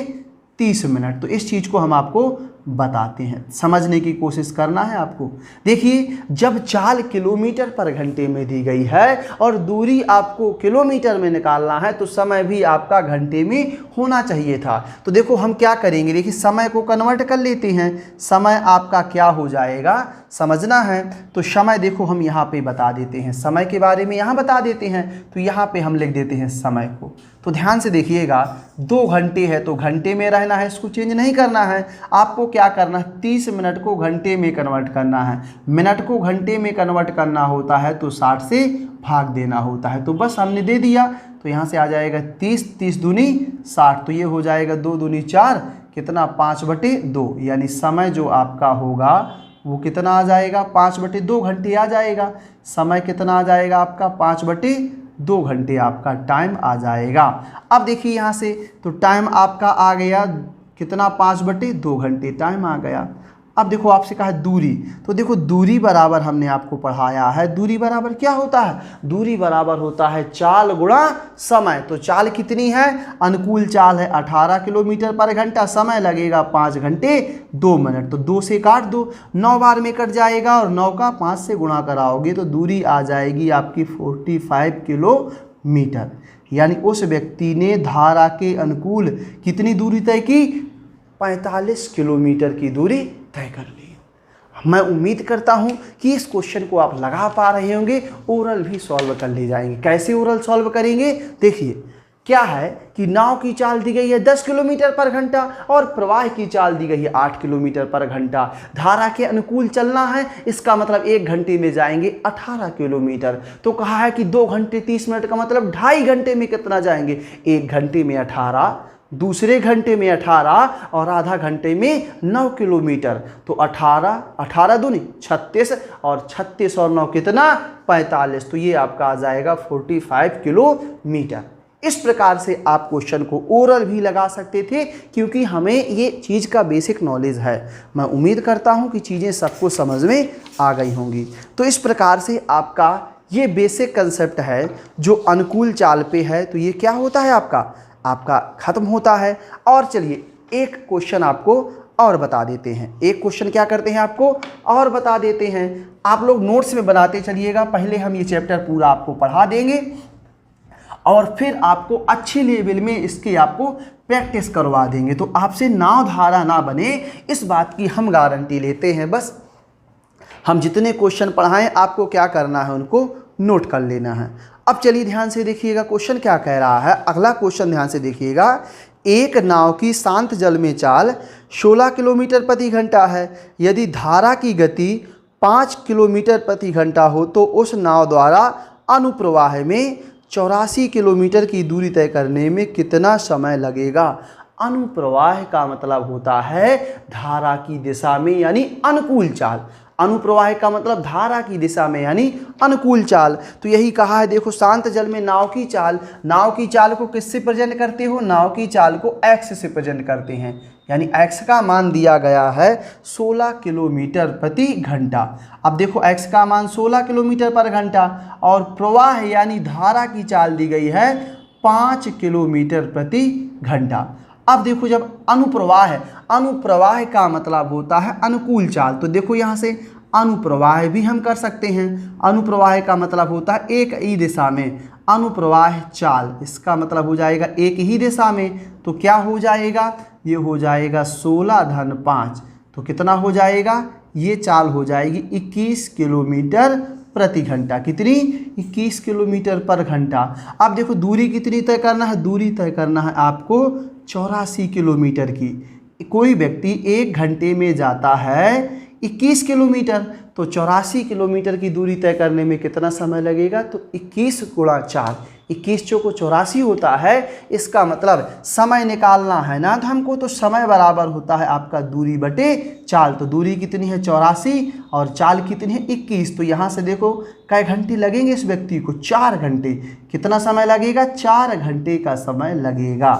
30 मिनट। तो इस चीज़ को हम आपको बताते हैं, समझने की कोशिश करना है आपको। देखिए, जब चाल किलोमीटर पर घंटे में दी गई है और दूरी आपको किलोमीटर में निकालना है तो समय भी आपका घंटे में होना चाहिए था। तो देखो हम क्या करेंगे, देखिए समय को कन्वर्ट कर लेते हैं। समय आपका क्या हो जाएगा, समझना है। तो समय देखो हम यहाँ पे बता देते हैं, समय के बारे में यहाँ बता देते हैं। तो यहाँ पे हम लिख देते हैं समय को। तो ध्यान से देखिएगा, 2 घंटे है तो घंटे में रहना है, इसको चेंज नहीं करना है। आपको क्या करना है, 30 मिनट को घंटे में कन्वर्ट करना है। मिनट को घंटे में कन्वर्ट करना होता है तो 60 से भाग देना होता है। तो बस हमने दे दिया। तो यहाँ से आ जाएगा 30, 30 दूनी 60, तो ये हो जाएगा 2 दूनी 4, कितना 5/2, यानी समय जो आपका होगा वो कितना आ जाएगा, 5/2 घंटे आ जाएगा। समय कितना आ जाएगा आपका, 5/2 2 घंटे आपका टाइम आ जाएगा। अब देखिए यहाँ से तो टाइम आपका आ गया कितना, 5/2 घंटे टाइम आ गया। अब देखो आपसे कहा है दूरी, तो देखो दूरी बराबर हमने आपको पढ़ाया है, दूरी बराबर क्या होता है, दूरी बराबर होता है चाल गुणा समय। तो चाल कितनी है, अनुकूल चाल है 18 किलोमीटर पर घंटा, समय लगेगा 5 घंटे 2 मिनट। तो 2 से काट दो, 9 बार में कट जाएगा और 9 का 5 से गुणा कराओगे तो दूरी आ जाएगी आपकी 45 किलोमीटर। यानी उस व्यक्ति ने धारा के अनुकूल कितनी दूरी तय की, 45 किलोमीटर की दूरी तय कर ली। मैं उम्मीद करता हूं कि इस क्वेश्चन को आप लगा पा रहे होंगे, ओरल भी सॉल्व कर ले जाएंगे। कैसे ओरल सॉल्व करेंगे, देखिए क्या है कि नाव की चाल दी गई है 10 किलोमीटर पर घंटा और प्रवाह की चाल दी गई है 8 किलोमीटर पर घंटा। धारा के अनुकूल चलना है, इसका मतलब 1 घंटे में जाएंगे 18 किलोमीटर। तो कहा है कि 2 घंटे 30 मिनट का मतलब 2.5 घंटे में कितना जाएंगे, 1 घंटे में 18, दूसरे घंटे में 18 और आधा घंटे में 9 किलोमीटर। तो 18 दूनी 36 और 36 और 9 कितना, 45। तो ये आपका आ जाएगा 45 किलोमीटर। इस प्रकार से आप क्वेश्चन को ओरल भी लगा सकते थे, क्योंकि हमें ये चीज़ का बेसिक नॉलेज है। मैं उम्मीद करता हूँ कि चीज़ें सबको समझ में आ गई होंगी। तो इस प्रकार से आपका ये बेसिक कंसेप्ट है जो अनुकूल चाल पे है, तो ये क्या होता है आपका खत्म होता है। और चलिए एक क्वेश्चन आपको और बता देते हैं, एक क्वेश्चन क्या करते हैं आपको और बता देते हैं। आप लोग नोट्स में बनाते चलिएगा, पहले हम ये चैप्टर पूरा आपको पढ़ा देंगे और फिर आपको अच्छे लेवल में इसकी आपको प्रैक्टिस करवा देंगे। तो आपसे नाव धारा ना बने, इस बात की हम गारंटी लेते हैं। बस हम जितने क्वेश्चन पढ़ाएं आपको क्या करना है, उनको नोट कर लेना है। अब चलिए ध्यान से देखिएगा क्वेश्चन क्या कह रहा है। अगला क्वेश्चन ध्यान से देखिएगा, एक नाव की शांत जल में चाल 16 किलोमीटर प्रति घंटा है। यदि धारा की गति 5 किलोमीटर प्रति घंटा हो तो उस नाव द्वारा अनुप्रवाह में 84 किलोमीटर की दूरी तय करने में कितना समय लगेगा। अनुप्रवाह का मतलब होता है धारा की दिशा में यानी अनुकूल चाल। अनुप्रवाह का मतलब धारा की दिशा में यानी अनुकूल चाल। तो यही कहा है, देखो शांत जल में नाव की चाल को किससे प्रेजेंट करते हो, नाव की चाल को x से प्रेजेंट करते हैं। यानी x का मान दिया गया है 16 किलोमीटर प्रति घंटा। अब देखो x का मान 16 किलोमीटर पर घंटा और प्रवाह यानी धारा की चाल दी गई है 5 किलोमीटर प्रति घंटा। अब देखो जब अनुप्रवाह का मतलब होता है अनुकूल चाल, तो देखो यहाँ से अनुप्रवाह भी हम कर सकते हैं। अनुप्रवाह का मतलब होता है एक ही दिशा में, अनुप्रवाह चाल इसका मतलब हो जाएगा एक ही दिशा में। तो क्या हो जाएगा, ये हो जाएगा 16-5, तो कितना हो जाएगा, ये चाल हो जाएगी 21 किलोमीटर प्रति घंटा। कितनी, 21 किलोमीटर पर घंटा। अब देखो दूरी कितनी तय करना है, दूरी तय करना है आपको 84 किलोमीटर की। कोई व्यक्ति 1 घंटे में जाता है 21 किलोमीटर, तो 84 किलोमीटर की दूरी तय करने में कितना समय लगेगा, तो 21 गुणा 4, 21 चौको 84 होता है। इसका मतलब समय निकालना है ना तो हमको, तो समय बराबर होता है आपका दूरी बटे चाल। तो दूरी कितनी है 84 और चाल कितनी है 21। तो यहाँ से देखो कई घंटे लगेंगे इस व्यक्ति को, 4 घंटे। कितना समय लगेगा, 4 घंटे का समय लगेगा।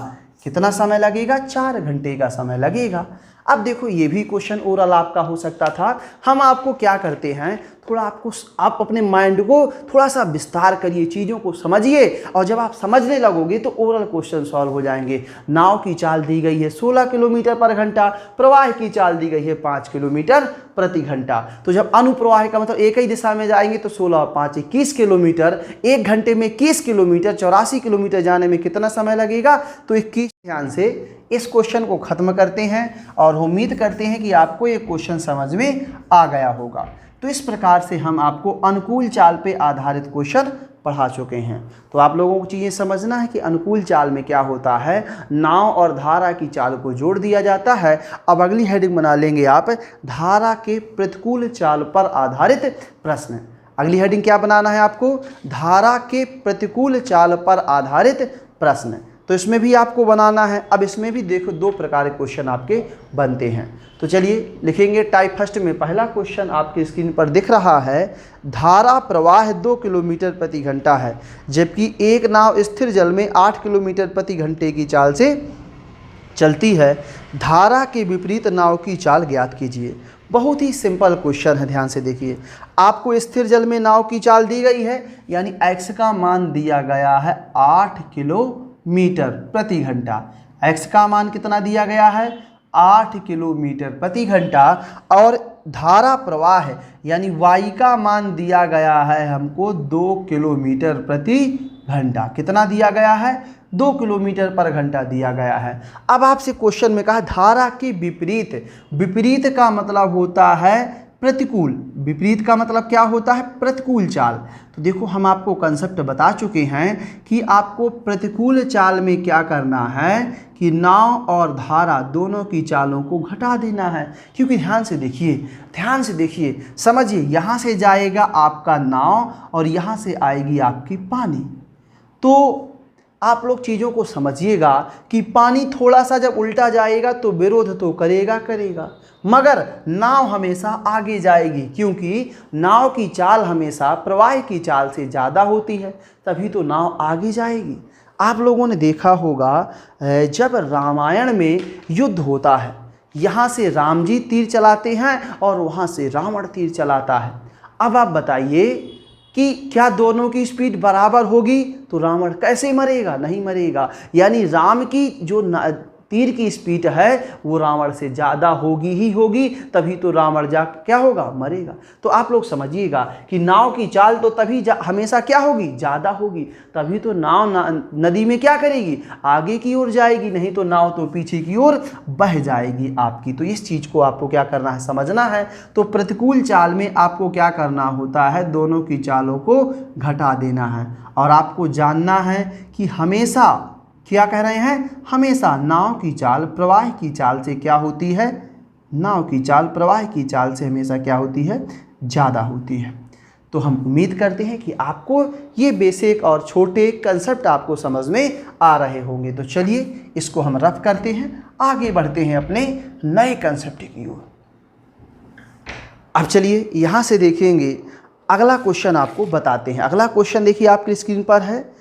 कितना समय लगेगा, 4 घंटे का समय लगेगा। अब देखो ये भी क्वेश्चन ओरल आपका हो सकता था। हम आपको क्या करते हैं, थोड़ा आप अपने माइंड को थोड़ा सा विस्तार करिए, चीज़ों को समझिए, और जब आप समझने लगोगे तो ओरल क्वेश्चन सॉल्व हो जाएंगे। नाव की चाल दी गई है 16 किलोमीटर पर घंटा, प्रवाह की चाल दी गई है 5 किलोमीटर प्रति घंटा। तो जब अनुप्रवाह का मतलब एक ही दिशा में जाएंगे तो 16 और 5 21 किलोमीटर, 1 घंटे में 21 किलोमीटर, 84 किलोमीटर जाने में कितना समय लगेगा, तो 21। ध्यान से इस क्वेश्चन को खत्म करते हैं और उम्मीद करते हैं कि आपको ये क्वेश्चन समझ में आ गया होगा। तो इस प्रकार से हम आपको अनुकूल चाल पे आधारित क्वेश्चन पढ़ा चुके हैं। तो आप लोगों को चीज़ें समझना है कि अनुकूल चाल में क्या होता है, नाव और धारा की चाल को जोड़ दिया जाता है। अब अगली हेडिंग बना लेंगे आप, धारा के प्रतिकूल चाल पर आधारित प्रश्न। अगली हेडिंग क्या बनाना है आपको, धारा के प्रतिकूल चाल पर आधारित प्रश्न। तो इसमें भी आपको बनाना है। अब इसमें भी देखो दो प्रकार के क्वेश्चन आपके बनते हैं। तो चलिए लिखेंगे टाइप फर्स्ट में। पहला क्वेश्चन आपकी स्क्रीन पर दिख रहा है, धारा प्रवाह 2 किलोमीटर प्रति घंटा है जबकि एक नाव स्थिर जल में 8 किलोमीटर प्रति घंटे की चाल से चलती है, धारा के विपरीत नाव की चाल ज्ञात कीजिए। बहुत ही सिंपल क्वेश्चन है, ध्यान से देखिए। आपको स्थिर जल में नाव की चाल दी गई है, यानी x का मान दिया गया है 8 किलोमीटर प्रति घंटा। x का मान कितना दिया गया है? 8 किलोमीटर प्रति घंटा। और धारा प्रवाह है यानी y का मान दिया गया है हमको 2 किलोमीटर प्रति घंटा। कितना दिया गया है? 2 किलोमीटर पर घंटा दिया गया है। अब आपसे क्वेश्चन में कहा धारा के विपरीत। विपरीत का मतलब होता है प्रतिकूल। विपरीत का मतलब क्या होता है? प्रतिकूल चाल। तो देखो हम आपको कंसेप्ट बता चुके हैं कि आपको प्रतिकूल चाल में क्या करना है कि नाव और धारा दोनों की चालों को घटा देना है। क्योंकि ध्यान से देखिए, समझिए, यहाँ से जाएगा आपका नाव और यहाँ से आएगी आपकी पानी। तो आप लोग चीज़ों को समझिएगा कि पानी थोड़ा सा जब उल्टा जाएगा तो विरोध तो करेगा, मगर नाव हमेशा आगे जाएगी, क्योंकि नाव की चाल हमेशा प्रवाह की चाल से ज़्यादा होती है, तभी तो नाव आगे जाएगी। आप लोगों ने देखा होगा जब रामायण में युद्ध होता है, यहाँ से राम जी तीर चलाते हैं और वहाँ से रावण तीर चलाता है। अब आप बताइए कि क्या दोनों की स्पीड बराबर होगी? तो रावण कैसे मरेगा? नहीं मरेगा। यानी राम की जो तीर की स्पीड है वो रावण से ज़्यादा होगी ही होगी, तभी तो रावण क्या होगा? मरेगा। तो आप लोग समझिएगा कि नाव की चाल तो तभी हमेशा क्या होगी? ज़्यादा होगी, तभी तो नाव नदी में क्या करेगी? आगे की ओर जाएगी, नहीं तो नाव तो पीछे की ओर बह जाएगी आपकी। तो इस चीज़ को आपको क्या करना है? समझना है। तो प्रतिकूल चाल में आपको क्या करना होता है? दोनों की चालों को घटा देना है। और आपको जानना है कि हमेशा क्या कह रहे हैं? हमेशा नाव की चाल प्रवाह की चाल से क्या होती है? नाव की चाल प्रवाह की चाल से हमेशा क्या होती है? ज़्यादा होती है। तो हम उम्मीद करते हैं कि आपको ये बेसिक और छोटे कंसेप्ट आपको समझ में आ रहे होंगे। तो चलिए इसको हम रफ करते हैं, आगे बढ़ते हैं अपने नए कंसेप्ट की ओर। अब चलिए यहाँ से देखेंगे, अगला क्वेश्चन आपको बताते हैं। अगला क्वेश्चन देखिए आपकी स्क्रीन पर है,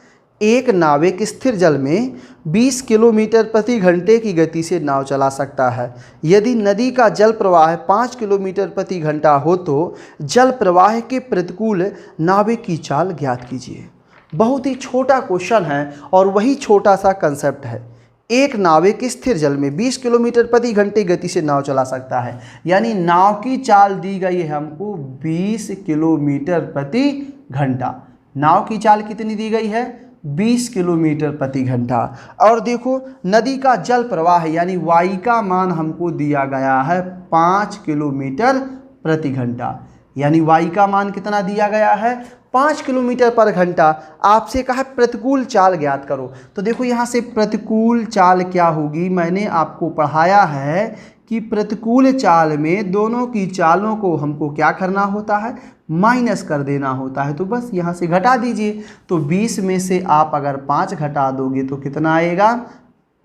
एक नाविक स्थिर जल में 20 किलोमीटर प्रति घंटे की गति से नाव चला सकता है। यदि नदी का जल प्रवाह 5 किलोमीटर प्रति घंटा हो तो जल प्रवाह के प्रतिकूल नाविक की चाल ज्ञात कीजिए। बहुत ही छोटा क्वेश्चन है और वही छोटा सा कंसेप्ट है। एक नाविक स्थिर जल में 20 किलोमीटर प्रति घंटे गति से नाव चला सकता है, यानी नाव की चाल दी गई है हमको 20 किलोमीटर प्रति घंटा। नाव की चाल कितनी दी गई है? 20 किलोमीटर प्रति घंटा। और देखो नदी का जल प्रवाह यानी y का मान हमको दिया गया है 5 किलोमीटर प्रति घंटा। यानी y का मान कितना दिया गया है? 5 किलोमीटर पर घंटा। आपसे कहा प्रतिकूल चाल ज्ञात करो। तो देखो यहाँ से प्रतिकूल चाल क्या होगी, मैंने आपको पढ़ाया है कि प्रतिकूल चाल में दोनों की चालों को हमको क्या करना होता है? माइनस कर देना होता है। तो बस यहाँ से घटा दीजिए। तो 20 में से आप अगर 5 घटा दोगे तो कितना आएगा?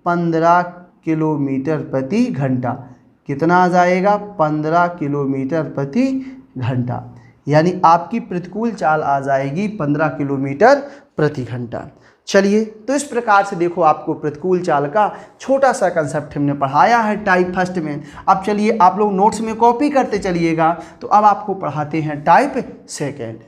15 किलोमीटर प्रति घंटा। कितना आ जाएगा? 15 किलोमीटर प्रति घंटा। यानी आपकी प्रतिकूल चाल आ जाएगी 15 किलोमीटर प्रति घंटा। चलिए तो इस प्रकार से देखो आपको प्रतिकूल चाल का छोटा सा कंसेप्ट हमने पढ़ाया है टाइप फर्स्ट में। अब चलिए आप लोग नोट्स में कॉपी करते चलिएगा। तो अब आपको पढ़ाते हैं टाइप सेकेंड।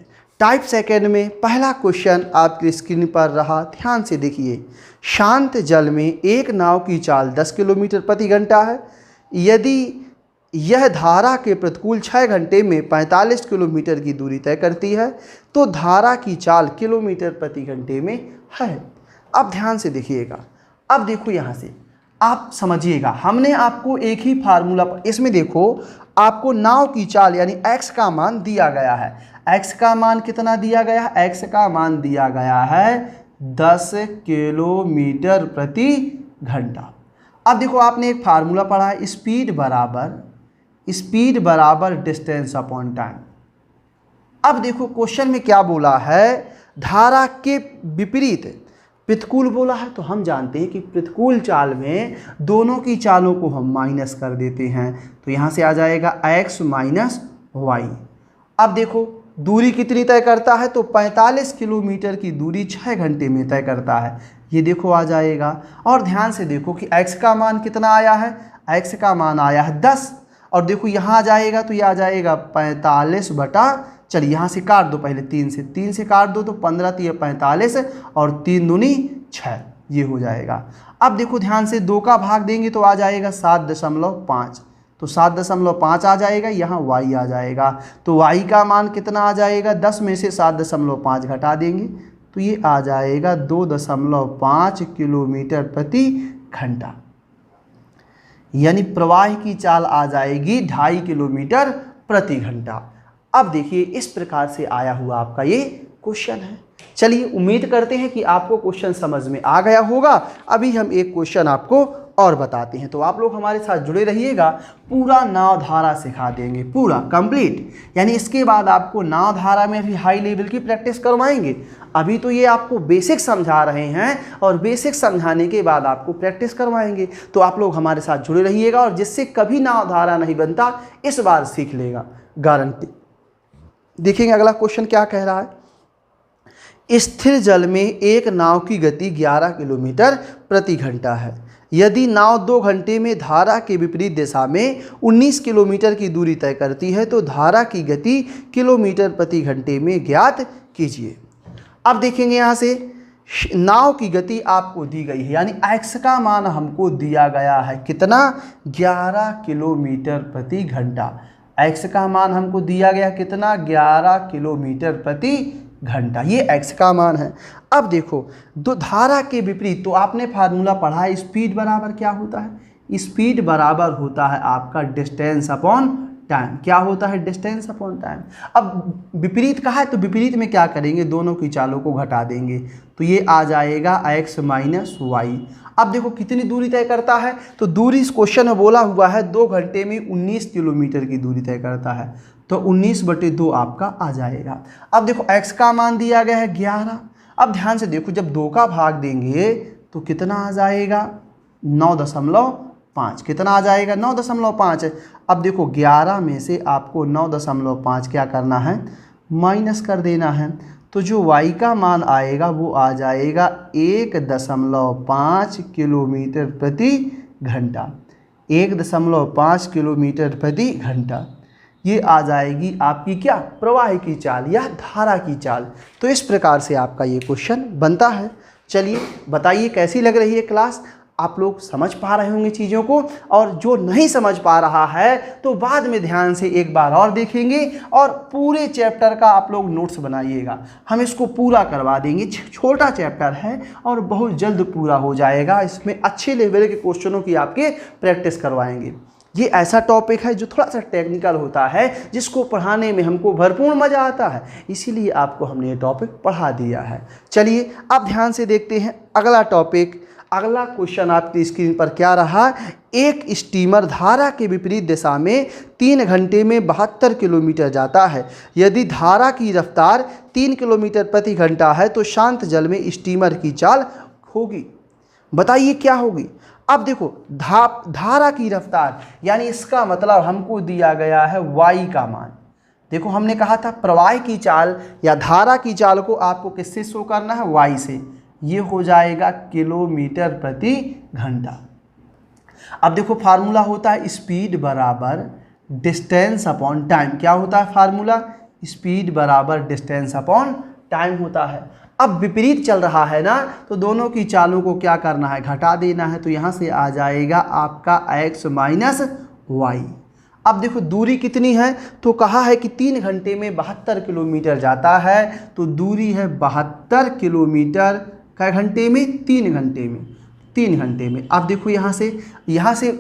टाइप सेकेंड में पहला क्वेश्चन आपकी स्क्रीन पर रहा, ध्यान से देखिए। शांत जल में एक नाव की चाल 10 किलोमीटर प्रति घंटा है। यदि यह धारा के प्रतिकूल 6 घंटे में 45 किलोमीटर की दूरी तय करती है तो धारा की चाल किलोमीटर प्रति घंटे में है। अब ध्यान से देखिएगा। अब देखो यहाँ से आप समझिएगा, हमने आपको एक ही फार्मूला, इसमें देखो आपको नाव की चाल यानी x का मान दिया गया है। x का मान कितना दिया गया है? x का मान दिया गया है 10 किलोमीटर प्रति घंटा। अब देखो आपने एक फार्मूला पढ़ा है, स्पीड बराबर डिस्टेंस अपॉन टाइम। अब देखो क्वेश्चन में क्या बोला है? धारा के विपरीत प्रतिकूल बोला है तो हम जानते हैं कि प्रतिकूल चाल में दोनों की चालों को हम माइनस कर देते हैं, तो यहाँ से आ जाएगा x माइनस वाई। अब देखो दूरी कितनी तय करता है, तो 45 किलोमीटर की दूरी 6 घंटे में तय करता है, ये देखो आ जाएगा। और ध्यान से देखो कि x का मान कितना आया है, x का मान आया है 10, और देखो यहाँ आ जाएगा तो ये आ जाएगा 45 बटा, चलिए यहाँ से काट दो पहले 3 से काट दो तो 15 3 45 और 3 दूनी 6, ये हो जाएगा। अब देखो ध्यान से 2 का भाग देंगे तो आ जाएगा 7.5, तो 7.5 आ जाएगा, यहाँ y आ जाएगा, तो y का मान कितना आ जाएगा, 10 में से 7.5 घटा देंगे तो ये आ जाएगा 2.5 किलोमीटर प्रति घंटा, यानी प्रवाह की चाल आ जाएगी 2.5 किलोमीटर प्रति घंटा। अब देखिए इस प्रकार से आया हुआ आपका ये क्वेश्चन है। चलिए उम्मीद करते हैं कि आपको क्वेश्चन समझ में आ गया होगा। अभी हम एक क्वेश्चन आपको और बताते हैं, तो आप लोग हमारे साथ जुड़े रहिएगा। पूरा नाव धारा सिखा देंगे, पूरा कंप्लीट, यानी इसके बाद आपको नाव धारा में भी हाई लेवल की प्रैक्टिस करवाएंगे। अभी तो ये आपको बेसिक समझा रहे हैं और बेसिक समझाने के बाद आपको प्रैक्टिस करवाएंगे, तो आप लोग हमारे साथ जुड़े रहिएगा। और जिससे कभी नाव धारा नहीं बनता इस बार सीख लेगा, गारंटी। देखेंगे अगला क्वेश्चन क्या कह रहा है। स्थिर जल में एक नाव की गति 11 किलोमीटर प्रति घंटा है। यदि नाव 2 घंटे में धारा के विपरीत दिशा में 19 किलोमीटर की दूरी तय करती है तो धारा की गति किलोमीटर प्रति घंटे में ज्ञात कीजिए। अब देखेंगे यहाँ से नाव की गति आपको दी गई है, यानी x का मान हमको दिया गया है कितना, 11 किलोमीटर प्रति घंटा। x का मान हमको दिया गया कितना, 11 किलोमीटर प्रति घंटा, ये x का मान है। अब देखो दो धारा के विपरीत, तो आपने फार्मूला पढ़ा है, स्पीड बराबर क्या होता है, स्पीड बराबर होता है आपका डिस्टेंस अपॉन टाइम। क्या होता है, डिस्टेंस अपॉन टाइम। अब विपरीत कहा है तो विपरीत में क्या करेंगे, दोनों की चालों को घटा देंगे, तो ये आ जाएगा x माइनस वाई। अब देखो कितनी दूरी तय करता है, तो दूरी इस क्वेश्चन में बोला हुआ है 2 घंटे में 19 किलोमीटर की दूरी तय करता है, तो 19/2 आपका आ जाएगा। अब देखो x का मान दिया गया है 11। अब ध्यान से देखो जब 2 का भाग देंगे तो कितना आ जाएगा, 9.5, कितना आ जाएगा, 9.5। अब देखो 11 में से आपको 9.5 क्या करना है, माइनस कर देना है, तो जो y का मान आएगा वो आ जाएगा 1.5 किलोमीटर प्रति घंटा, 1.5 किलोमीटर प्रति घंटा। ये आ जाएगी आपकी क्या, प्रवाह की चाल या धारा की चाल। तो इस प्रकार से आपका ये क्वेश्चन बनता है। चलिए बताइए कैसी लग रही है क्लास, आप लोग समझ पा रहे होंगे चीज़ों को, और जो नहीं समझ पा रहा है तो बाद में ध्यान से एक बार और देखेंगे और पूरे चैप्टर का आप लोग नोट्स बनाइएगा, हम इसको पूरा करवा देंगे। छोटा चैप्टर है और बहुत जल्द पूरा हो जाएगा, इसमें अच्छे लेवल के क्वेश्चनों की आपके प्रैक्टिस करवाएंगे। ये ऐसा टॉपिक है जो थोड़ा सा टेक्निकल होता है, जिसको पढ़ाने में हमको भरपूर मज़ा आता है, इसीलिए आपको हमने ये टॉपिक पढ़ा दिया है। चलिए अब ध्यान से देखते हैं अगला टॉपिक। अगला क्वेश्चन आपकी स्क्रीन पर क्या रहा, एक स्टीमर धारा के विपरीत दिशा में 3 घंटे में 72 किलोमीटर जाता है। यदि धारा की रफ्तार 3 किलोमीटर प्रति घंटा है तो शांत जल में स्टीमर की चाल होगी। बताइए क्या होगी। अब देखो धारा की रफ्तार, यानी इसका मतलब हमको दिया गया है y का मान। देखो हमने कहा था प्रवाह की चाल या धारा की चाल को आपको किससे शो करना है, y से, ये हो जाएगा किलोमीटर प्रति घंटा। अब देखो फार्मूला होता है स्पीड बराबर डिस्टेंस अपॉन टाइम। क्या होता है फार्मूला, स्पीड बराबर डिस्टेंस अपॉन टाइम होता है। अब विपरीत चल रहा है ना, तो दोनों की चालों को क्या करना है, घटा देना है, तो यहाँ से आ जाएगा आपका x माइनस वाई। अब देखो दूरी कितनी है, तो कहा है कि 3 घंटे में 72 किलोमीटर जाता है, तो दूरी है 72 किलोमीटर कै घंटे में, 3 घंटे में, 3 घंटे में। अब देखो यहाँ से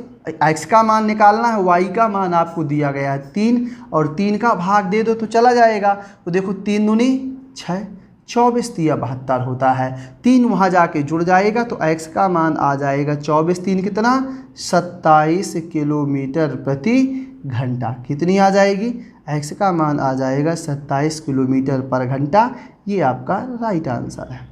x का मान निकालना है, y का मान आपको दिया गया है 3, और 3 का भाग दे दो तो चला जाएगा। तो देखो 3 दूनी 6, 24 3 72 होता है, 3 वहाँ जाके जुड़ जाएगा तो x का मान आ जाएगा 24 3 कितना, 27 किलोमीटर प्रति घंटा। कितनी आ जाएगी, x का मान आ जाएगा 27 किलोमीटर पर घंटा। ये आपका राइट आंसर है।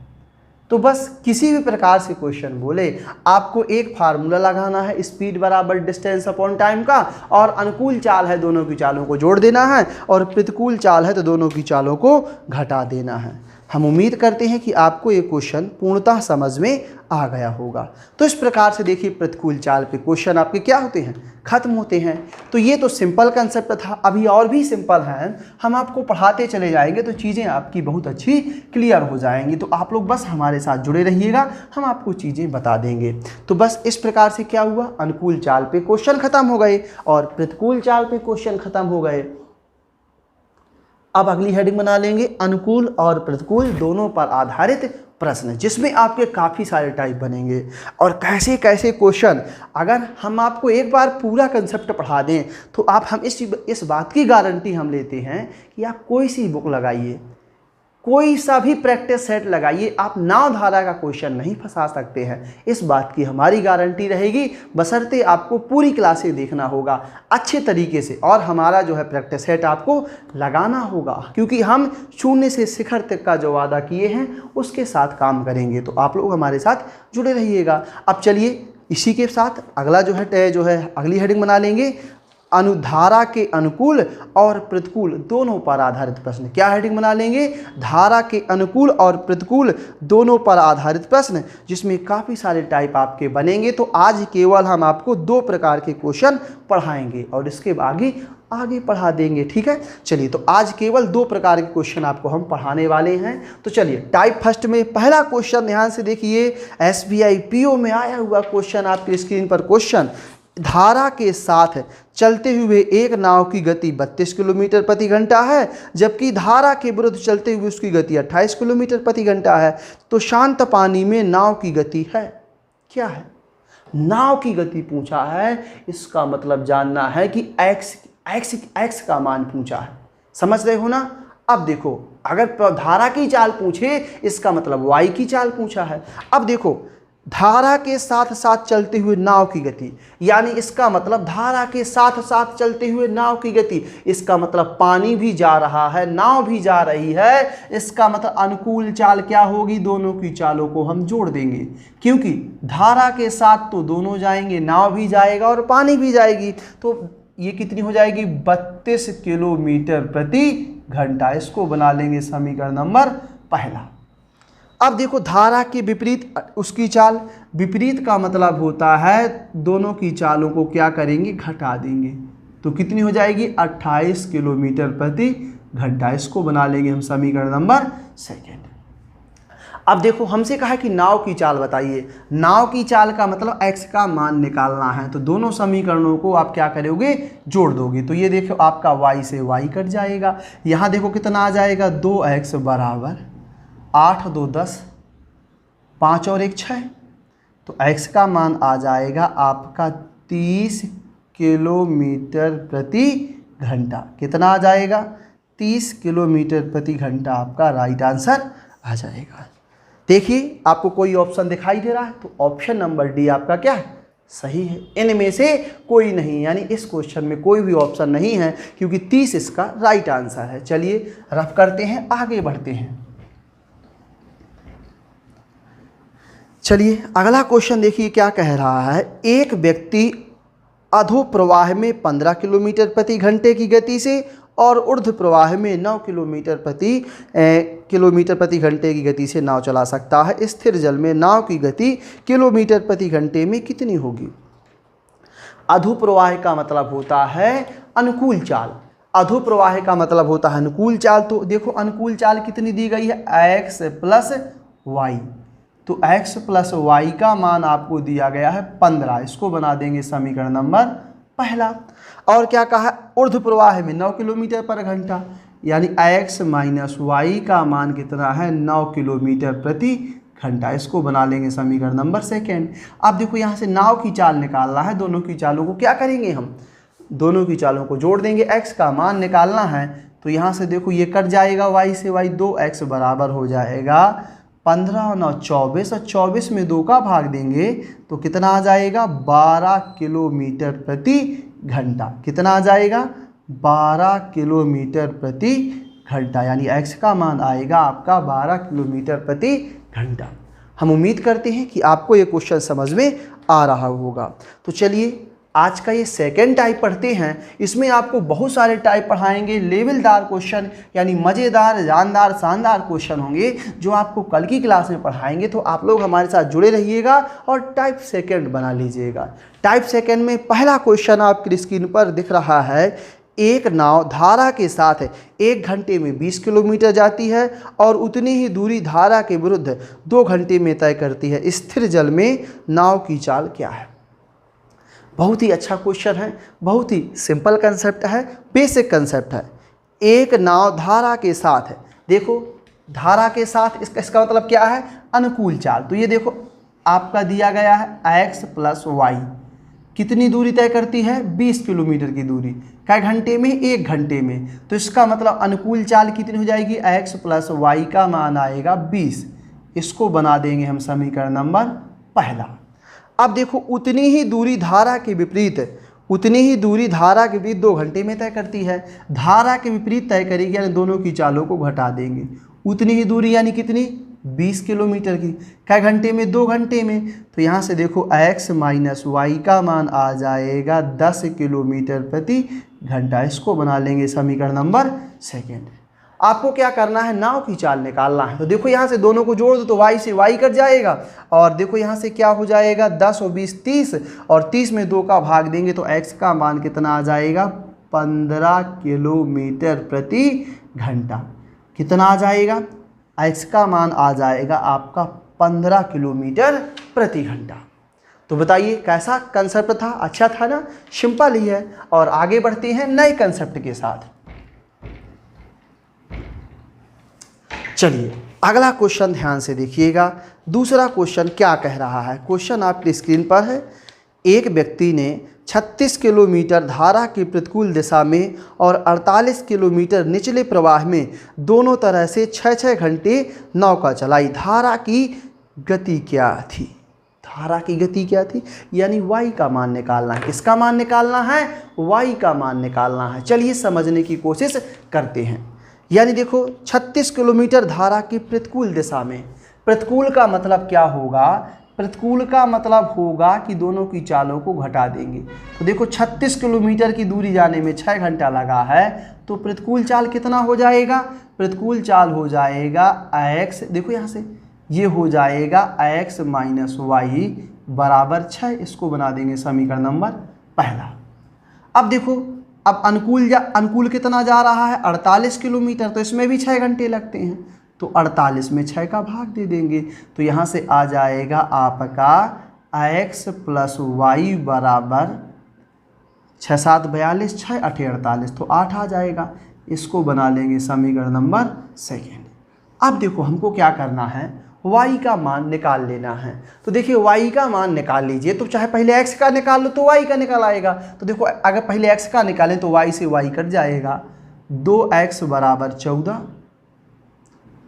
तो बस किसी भी प्रकार से क्वेश्चन बोले, आपको एक फार्मूला लगाना है, स्पीड बराबर डिस्टेंस अपॉन टाइम का, और अनुकूल चाल है दोनों की चालों को जोड़ देना है, और प्रतिकूल चाल है तो दोनों की चालों को घटा देना है। हम उम्मीद करते हैं कि आपको ये क्वेश्चन पूर्णतः समझ में आ गया होगा। तो इस प्रकार से देखिए प्रतिकूल चाल पे क्वेश्चन आपके क्या होते हैं, खत्म होते हैं। तो ये तो सिंपल कंसेप्ट था, अभी और भी सिंपल है, हम आपको पढ़ाते चले जाएंगे तो चीज़ें आपकी बहुत अच्छी क्लियर हो जाएंगी। तो आप लोग बस हमारे साथ जुड़े रहिएगा, हम आपको चीज़ें बता देंगे। तो बस इस प्रकार से क्या हुआ, अनुकूल चाल पे क्वेश्चन खत्म हो गए और प्रतिकूल चाल पे क्वेश्चन खत्म हो गए। अब अगली हेडिंग बना लेंगे अनुकूल और प्रतिकूल दोनों पर आधारित प्रश्न, जिसमें आपके काफ़ी सारे टाइप बनेंगे और कैसे कैसे क्वेश्चन। अगर हम आपको एक बार पूरा कंसेप्ट पढ़ा दें तो हम इस बात की गारंटी हम लेते हैं कि आप कोई सी बुक लगाइए, कोई सा भी प्रैक्टिस सेट लगाइए, आप नाव धारा का क्वेश्चन नहीं फंसा सकते हैं। इस बात की हमारी गारंटी रहेगी, बशर्ते आपको पूरी क्लासें देखना होगा अच्छे तरीके से, और हमारा जो है प्रैक्टिस सेट आपको लगाना होगा, क्योंकि हम शून्य से शिखर तक का जो वादा किए हैं उसके साथ काम करेंगे। तो आप लोग हमारे साथ जुड़े रहिएगा। अब चलिए इसी के साथ अगला जो है अगली हेडिंग बना लेंगे, अनुधारा के अनुकूल और प्रतिकूल दोनों पर आधारित प्रश्न। क्या हेडिंग बना लेंगे, धारा के अनुकूल और प्रतिकूल दोनों पर आधारित प्रश्न, जिसमें काफ़ी सारे टाइप आपके बनेंगे। तो आज केवल हम आपको 2 प्रकार के क्वेश्चन पढ़ाएंगे और इसके आगे पढ़ा देंगे, ठीक है। चलिए, तो आज केवल 2 प्रकार के क्वेश्चन आपको हम पढ़ाने वाले हैं। तो चलिए टाइप फर्स्ट में पहला क्वेश्चन ध्यान से देखिए, SBI PO में आया हुआ क्वेश्चन आपकी स्क्रीन पर। क्वेश्चन, धारा के साथ चलते हुए एक नाव की गति 32 किलोमीटर प्रति घंटा है, जबकि धारा के विरुद्ध चलते हुए उसकी गति 28 किलोमीटर प्रति घंटा है। तो शांत पानी में नाव की गति है, क्या है? नाव की गति पूछा है, इसका मतलब जानना है कि x का मान पूछा है। समझ रहे हो ना? अब देखो, अगर धारा की चाल पूछे इसका मतलब y की चाल पूछा है। अब देखो, धारा के साथ साथ चलते हुए नाव की गति, यानी इसका मतलब धारा के साथ साथ चलते हुए नाव की गति, इसका मतलब पानी भी जा रहा है, नाव भी जा रही है। इसका मतलब अनुकूल चाल क्या होगी, दोनों की चालों को हम जोड़ देंगे, क्योंकि धारा के साथ तो दोनों जाएंगे, नाव भी जाएगा और पानी भी जाएगी। तो ये कितनी हो जाएगी, 32 किलोमीटर प्रति घंटा। इसको बना लेंगे समीकरण नंबर पहला। अब देखो, धारा के विपरीत उसकी चाल, विपरीत का मतलब होता है दोनों की चालों को क्या करेंगे, घटा देंगे। तो कितनी हो जाएगी, 28 किलोमीटर प्रति घंटा। इसको बना लेंगे हम समीकरण नंबर सेकेंड। अब देखो, हमसे कहा है कि नाव की चाल बताइए। नाव की चाल का मतलब x का मान निकालना है, तो दोनों समीकरणों को आप क्या करोगे, जोड़ दोगे। तो ये देखो, आपका y से y कट जाएगा। यहाँ देखो कितना आ जाएगा, 2x बराबर 8 2 10, 5 और 1 6। तो x का मान आ जाएगा आपका 30 किलोमीटर प्रति घंटा। कितना आ जाएगा, 30 किलोमीटर प्रति घंटा आपका राइट आंसर आ जाएगा। देखिए, आपको कोई ऑप्शन दिखाई दे रहा है, तो ऑप्शन नंबर डी आपका क्या है, सही है। इनमें से कोई नहीं, यानी इस क्वेश्चन में कोई भी ऑप्शन नहीं है, क्योंकि 30 इसका राइट आंसर है। चलिए रफ करते हैं, आगे बढ़ते हैं। चलिए अगला क्वेश्चन देखिए क्या कह रहा है। एक व्यक्ति अधो प्रवाह में 15 किलोमीटर प्रति घंटे की गति से और ऊर्ध्व प्रवाह में 9 किलोमीटर प्रति घंटे की गति से नाव चला सकता है। स्थिर जल में नाव की गति किलोमीटर प्रति घंटे में कितनी होगी? अधो प्रवाह का मतलब होता है अनुकूल चाल। अधो प्रवाह का मतलब होता है अनुकूल चाल। तो देखो, अनुकूल चाल कितनी दी गई है, x प्लस वाई। तो x प्लस वाई का मान आपको दिया गया है 15। इसको बना देंगे समीकरण नंबर पहला। और क्या कहा, ऊर्ध्व प्रवाह में 9 किलोमीटर पर घंटा, यानी x माइनस वाई का मान कितना है, 9 किलोमीटर प्रति घंटा। इसको बना लेंगे समीकरण नंबर सेकेंड। अब देखो, यहाँ से नाव की चाल निकालना है, दोनों की चालों को क्या करेंगे, हम दोनों की चालों को जोड़ देंगे। x का मान निकालना है, तो यहाँ से देखो ये कट जाएगा, y से y, 2x बराबर हो जाएगा 15 और 9 24, और 24 में 2 का भाग देंगे तो कितना आ जाएगा, 12 किलोमीटर प्रति घंटा। कितना आ जाएगा, 12 किलोमीटर प्रति घंटा, यानी x का मान आएगा आपका 12 किलोमीटर प्रति घंटा। हम उम्मीद करते हैं कि आपको ये क्वेश्चन समझ में आ रहा होगा। तो चलिए आज का ये सेकेंड टाइप पढ़ते हैं। इसमें आपको बहुत सारे टाइप पढ़ाएंगे, लेवलदार क्वेश्चन यानी मज़ेदार, जानदार, शानदार क्वेश्चन होंगे जो आपको कल की क्लास में पढ़ाएंगे। तो आप लोग हमारे साथ जुड़े रहिएगा और टाइप सेकेंड बना लीजिएगा। टाइप सेकेंड में पहला क्वेश्चन आपकी स्क्रीन पर दिख रहा है। एक नाव धारा के साथ 1 घंटे में 20 किलोमीटर जाती है और उतनी ही दूरी धारा के विरुद्ध 2 घंटे में तय करती है। स्थिर जल में नाव की चाल क्या है? बहुत ही अच्छा क्वेश्चन है, बहुत ही सिंपल कंसेप्ट है, बेसिक कंसेप्ट है। एक नाव धारा के साथ है, देखो धारा के साथ इसका मतलब क्या है? अनुकूल चाल। तो ये देखो आपका दिया गया है x + y, कितनी दूरी तय करती है? 20 किलोमीटर की दूरी। कै घंटे में? 1 घंटे में। तो इसका मतलब अनुकूल चाल कितनी हो जाएगी? x + y का मान आएगा 20। इसको बना देंगे हम समीकरण नंबर पहला। अब देखो उतनी ही दूरी धारा के विपरीत, उतनी ही दूरी धारा के विपरीत 2 घंटे में तय करती है। धारा के विपरीत तय करेगी यानी दोनों की चालों को घटा देंगे। उतनी ही दूरी यानी कितनी? 20 किलोमीटर की। कै घंटे में? 2 घंटे में। तो यहाँ से देखो x - y का मान आ जाएगा 10 किलोमीटर प्रति घंटा। इसको बना लेंगे समीकरण नंबर सेकेंड। आपको क्या करना है? नाव की चाल निकालना है। तो देखो यहाँ से दोनों को जोड़ दो तो y से y कट जाएगा और देखो यहाँ से क्या हो जाएगा? 10 और 20 30 और 30 में 2 का भाग देंगे तो x का मान कितना आ जाएगा? 15 किलोमीटर प्रति घंटा। कितना आ जाएगा? x का मान आ जाएगा आपका 15 किलोमीटर प्रति घंटा। तो बताइए कैसा कंसेप्ट था? अच्छा था ना? सिंपल ही है। और आगे बढ़ते हैं नए कंसेप्ट के साथ। चलिए अगला क्वेश्चन ध्यान से देखिएगा। दूसरा क्वेश्चन क्या कह रहा है? क्वेश्चन आपकी स्क्रीन पर है। एक व्यक्ति ने 36 किलोमीटर धारा की प्रतिकूल दिशा में और 48 किलोमीटर निचले प्रवाह में दोनों तरह से 6-6 घंटे नौका चलाई। धारा की गति क्या थी? धारा की गति क्या थी? यानी y का मान निकालना है। किसका मान निकालना है? y का मान निकालना है। चलिए समझने की कोशिश करते हैं। यानी देखो 36 किलोमीटर धारा की प्रतिकूल दिशा में, प्रतिकूल का मतलब क्या होगा? प्रतिकूल का मतलब होगा कि दोनों की चालों को घटा देंगे। तो देखो 36 किलोमीटर की दूरी जाने में 6 घंटा लगा है तो प्रतिकूल चाल कितना हो जाएगा? प्रतिकूल चाल हो जाएगा x, देखो यहाँ से ये हो जाएगा x - y बराबर 6। इसको बना देंगे समीकरण नंबर पहला। अब देखो अब अनुकूल कितना जा रहा है? 48 किलोमीटर। तो इसमें भी 6 घंटे लगते हैं तो 48 में 6 का भाग दे देंगे। तो यहाँ से आ जाएगा आपका x + y बराबर 6 × 7 = 42, 6 × 8 = 48 तो 8 आ जाएगा। इसको बना लेंगे समीकरण नंबर सेकेंड। अब देखो हमको क्या करना है? y का मान निकाल लेना है। तो देखिए y का मान निकाल लीजिए। तो चाहे पहले x का निकाल लो तो y का निकाल आएगा। तो देखो अगर पहले x का निकालें तो y से y कट जाएगा। 2x बराबर 14।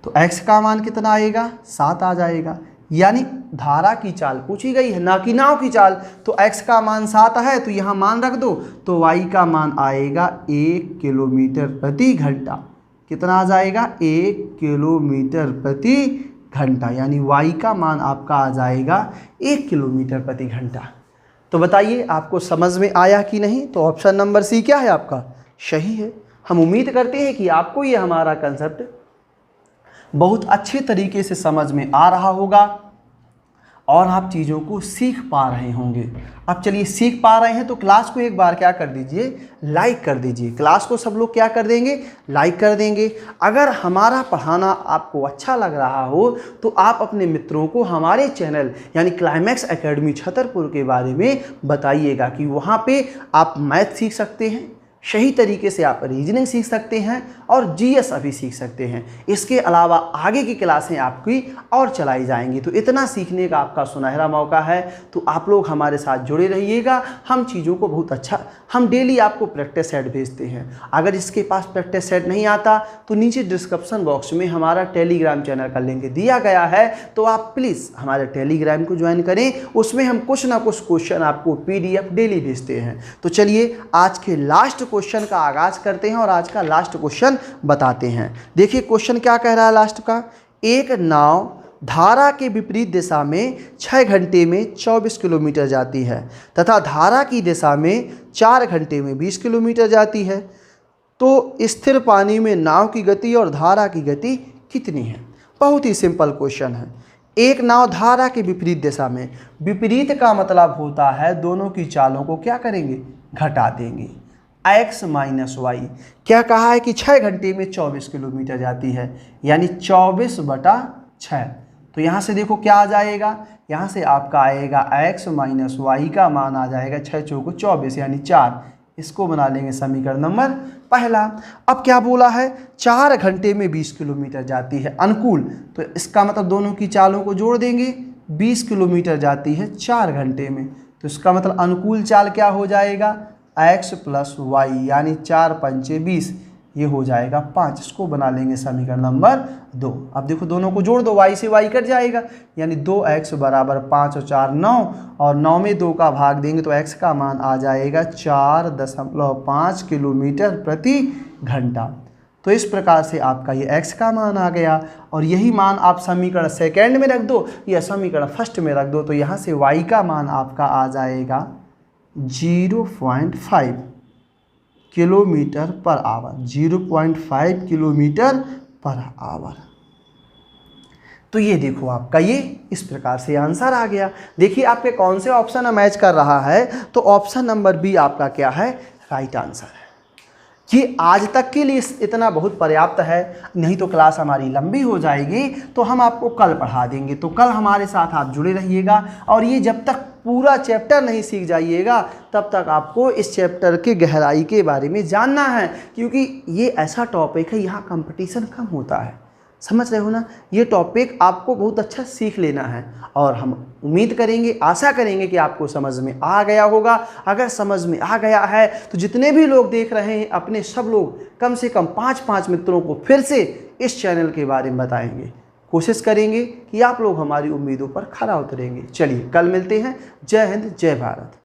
तो x का मान कितना आएगा? 7 आ जाएगा। यानी धारा की चाल पूछी गई है ना कि नाव की चाल। तो x का मान 7 है तो यहाँ मान रख दो तो y का मान आएगा 1 किलोमीटर प्रति घंटा। कितना आ जाएगा? 1 किलोमीटर प्रति घंटा। यानी y का मान आपका आ जाएगा 1 किलोमीटर प्रति घंटा। तो बताइए आपको समझ में आया कि नहीं? तो ऑप्शन नंबर सी क्या है आपका? सही है। हम उम्मीद करते हैं कि आपको ये हमारा कंसेप्ट बहुत अच्छे तरीके से समझ में आ रहा होगा और आप चीज़ों को सीख पा रहे होंगे। अब चलिए सीख पा रहे हैं तो क्लास को एक बार क्या कर दीजिए? लाइक कर दीजिए। क्लास को सब लोग क्या कर देंगे? लाइक कर देंगे। अगर हमारा पढ़ाना आपको अच्छा लग रहा हो तो आप अपने मित्रों को हमारे चैनल यानी क्लाइमैक्स एकेडमी छतरपुर के बारे में बताइएगा कि वहाँ पे आप मैथ सीख सकते हैं, सही तरीके से आप रीजनिंग सीख सकते हैं और जीएस अभी सीख सकते हैं। इसके अलावा आगे की क्लासें आपकी और चलाई जाएंगी। तो इतना सीखने का आपका सुनहरा मौका है। तो आप लोग हमारे साथ जुड़े रहिएगा। हम चीज़ों को बहुत अच्छा, हम डेली आपको प्रैक्टिस सेट भेजते हैं। अगर इसके पास प्रैक्टिस सेट नहीं आता तो नीचे डिस्क्रिप्शन बॉक्स में हमारा टेलीग्राम चैनल का लिंक दिया गया है। तो आप प्लीज़ हमारे टेलीग्राम को ज्वाइन करें। उसमें हम कुछ ना कुछ क्वेश्चन आपको PDF डेली भेजते हैं। तो चलिए आज के लास्ट क्वेश्चन का आगाज करते हैं और आज का लास्ट क्वेश्चन बताते हैं। देखिए क्वेश्चन क्या कह रहा है लास्ट का। एक नाव धारा के विपरीत दिशा में 6 घंटे में 24 किलोमीटर जाती है तथा धारा की दिशा में 4 घंटे में 20 किलोमीटर जाती है, तो स्थिर पानी में नाव की गति और धारा की गति कितनी है? बहुत ही सिंपल क्वेश्चन है। एक नाव धारा के विपरीत दिशा में, विपरीत का मतलब होता है दोनों की चालों को क्या करेंगे? घटा देंगे। x माइनस वाई, क्या कहा है कि 6 घंटे में 24 किलोमीटर जाती है, यानी 24/6। तो यहाँ से देखो क्या आ जाएगा, यहाँ से आपका आएगा x माइनस वाई का मान आ जाएगा 6 चौको 24 यानी 4। इसको बना लेंगे समीकरण नंबर पहला। अब क्या बोला है? 4 घंटे में 20 किलोमीटर जाती है अनुकूल, तो इसका मतलब दोनों की चालों को जोड़ देंगे। 20 किलोमीटर जाती है 4 घंटे में, तो इसका मतलब अनुकूल चाल क्या हो जाएगा? x प्लस वाई, यानी 4 पंचे 20, ये हो जाएगा 5। इसको बना लेंगे समीकरण नंबर 2। अब देखो दोनों को जोड़ दो, y से y कट जाएगा, यानी 2x बराबर 5 और 4 9, और 9 में 2 का भाग देंगे तो x का मान आ जाएगा 4.5 किलोमीटर प्रति घंटा। तो इस प्रकार से आपका ये x का मान आ गया, और यही मान आप समीकरण सेकेंड में रख दो या समीकरण फर्स्ट में रख दो, तो यहाँ से y का मान आपका आ जाएगा 0.5 kilometre per hour, 0.5 kilometre per hour. तो ये देखो आपका ये इस प्रकार से आंसर आ गया। देखिए आपके कौन से ऑप्शन में मैच कर रहा है, तो ऑप्शन नंबर बी आपका क्या है? राइट आंसर है। ये आज तक के लिए इतना बहुत पर्याप्त है, नहीं तो क्लास हमारी लंबी हो जाएगी, तो हम आपको कल पढ़ा देंगे। तो कल हमारे साथ आप जुड़े रहिएगा, और ये जब तक पूरा चैप्टर नहीं सीख जाइएगा तब तक आपको इस चैप्टर के गहराई के बारे में जानना है, क्योंकि ये ऐसा टॉपिक है यहाँ कंपटीशन कम होता है। समझ रहे हो ना? ये टॉपिक आपको बहुत अच्छा सीख लेना है, और हम उम्मीद करेंगे, आशा करेंगे कि आपको समझ में आ गया होगा। अगर समझ में आ गया है तो जितने भी लोग देख रहे हैं, अपने सब लोग कम से कम 5-5 मित्रों को फिर से इस चैनल के बारे में बताएंगे। कोशिश करेंगे कि आप लोग हमारी उम्मीदों पर खरा उतरेंगे। चलिए कल मिलते हैं। जय हिंद, जय भारत।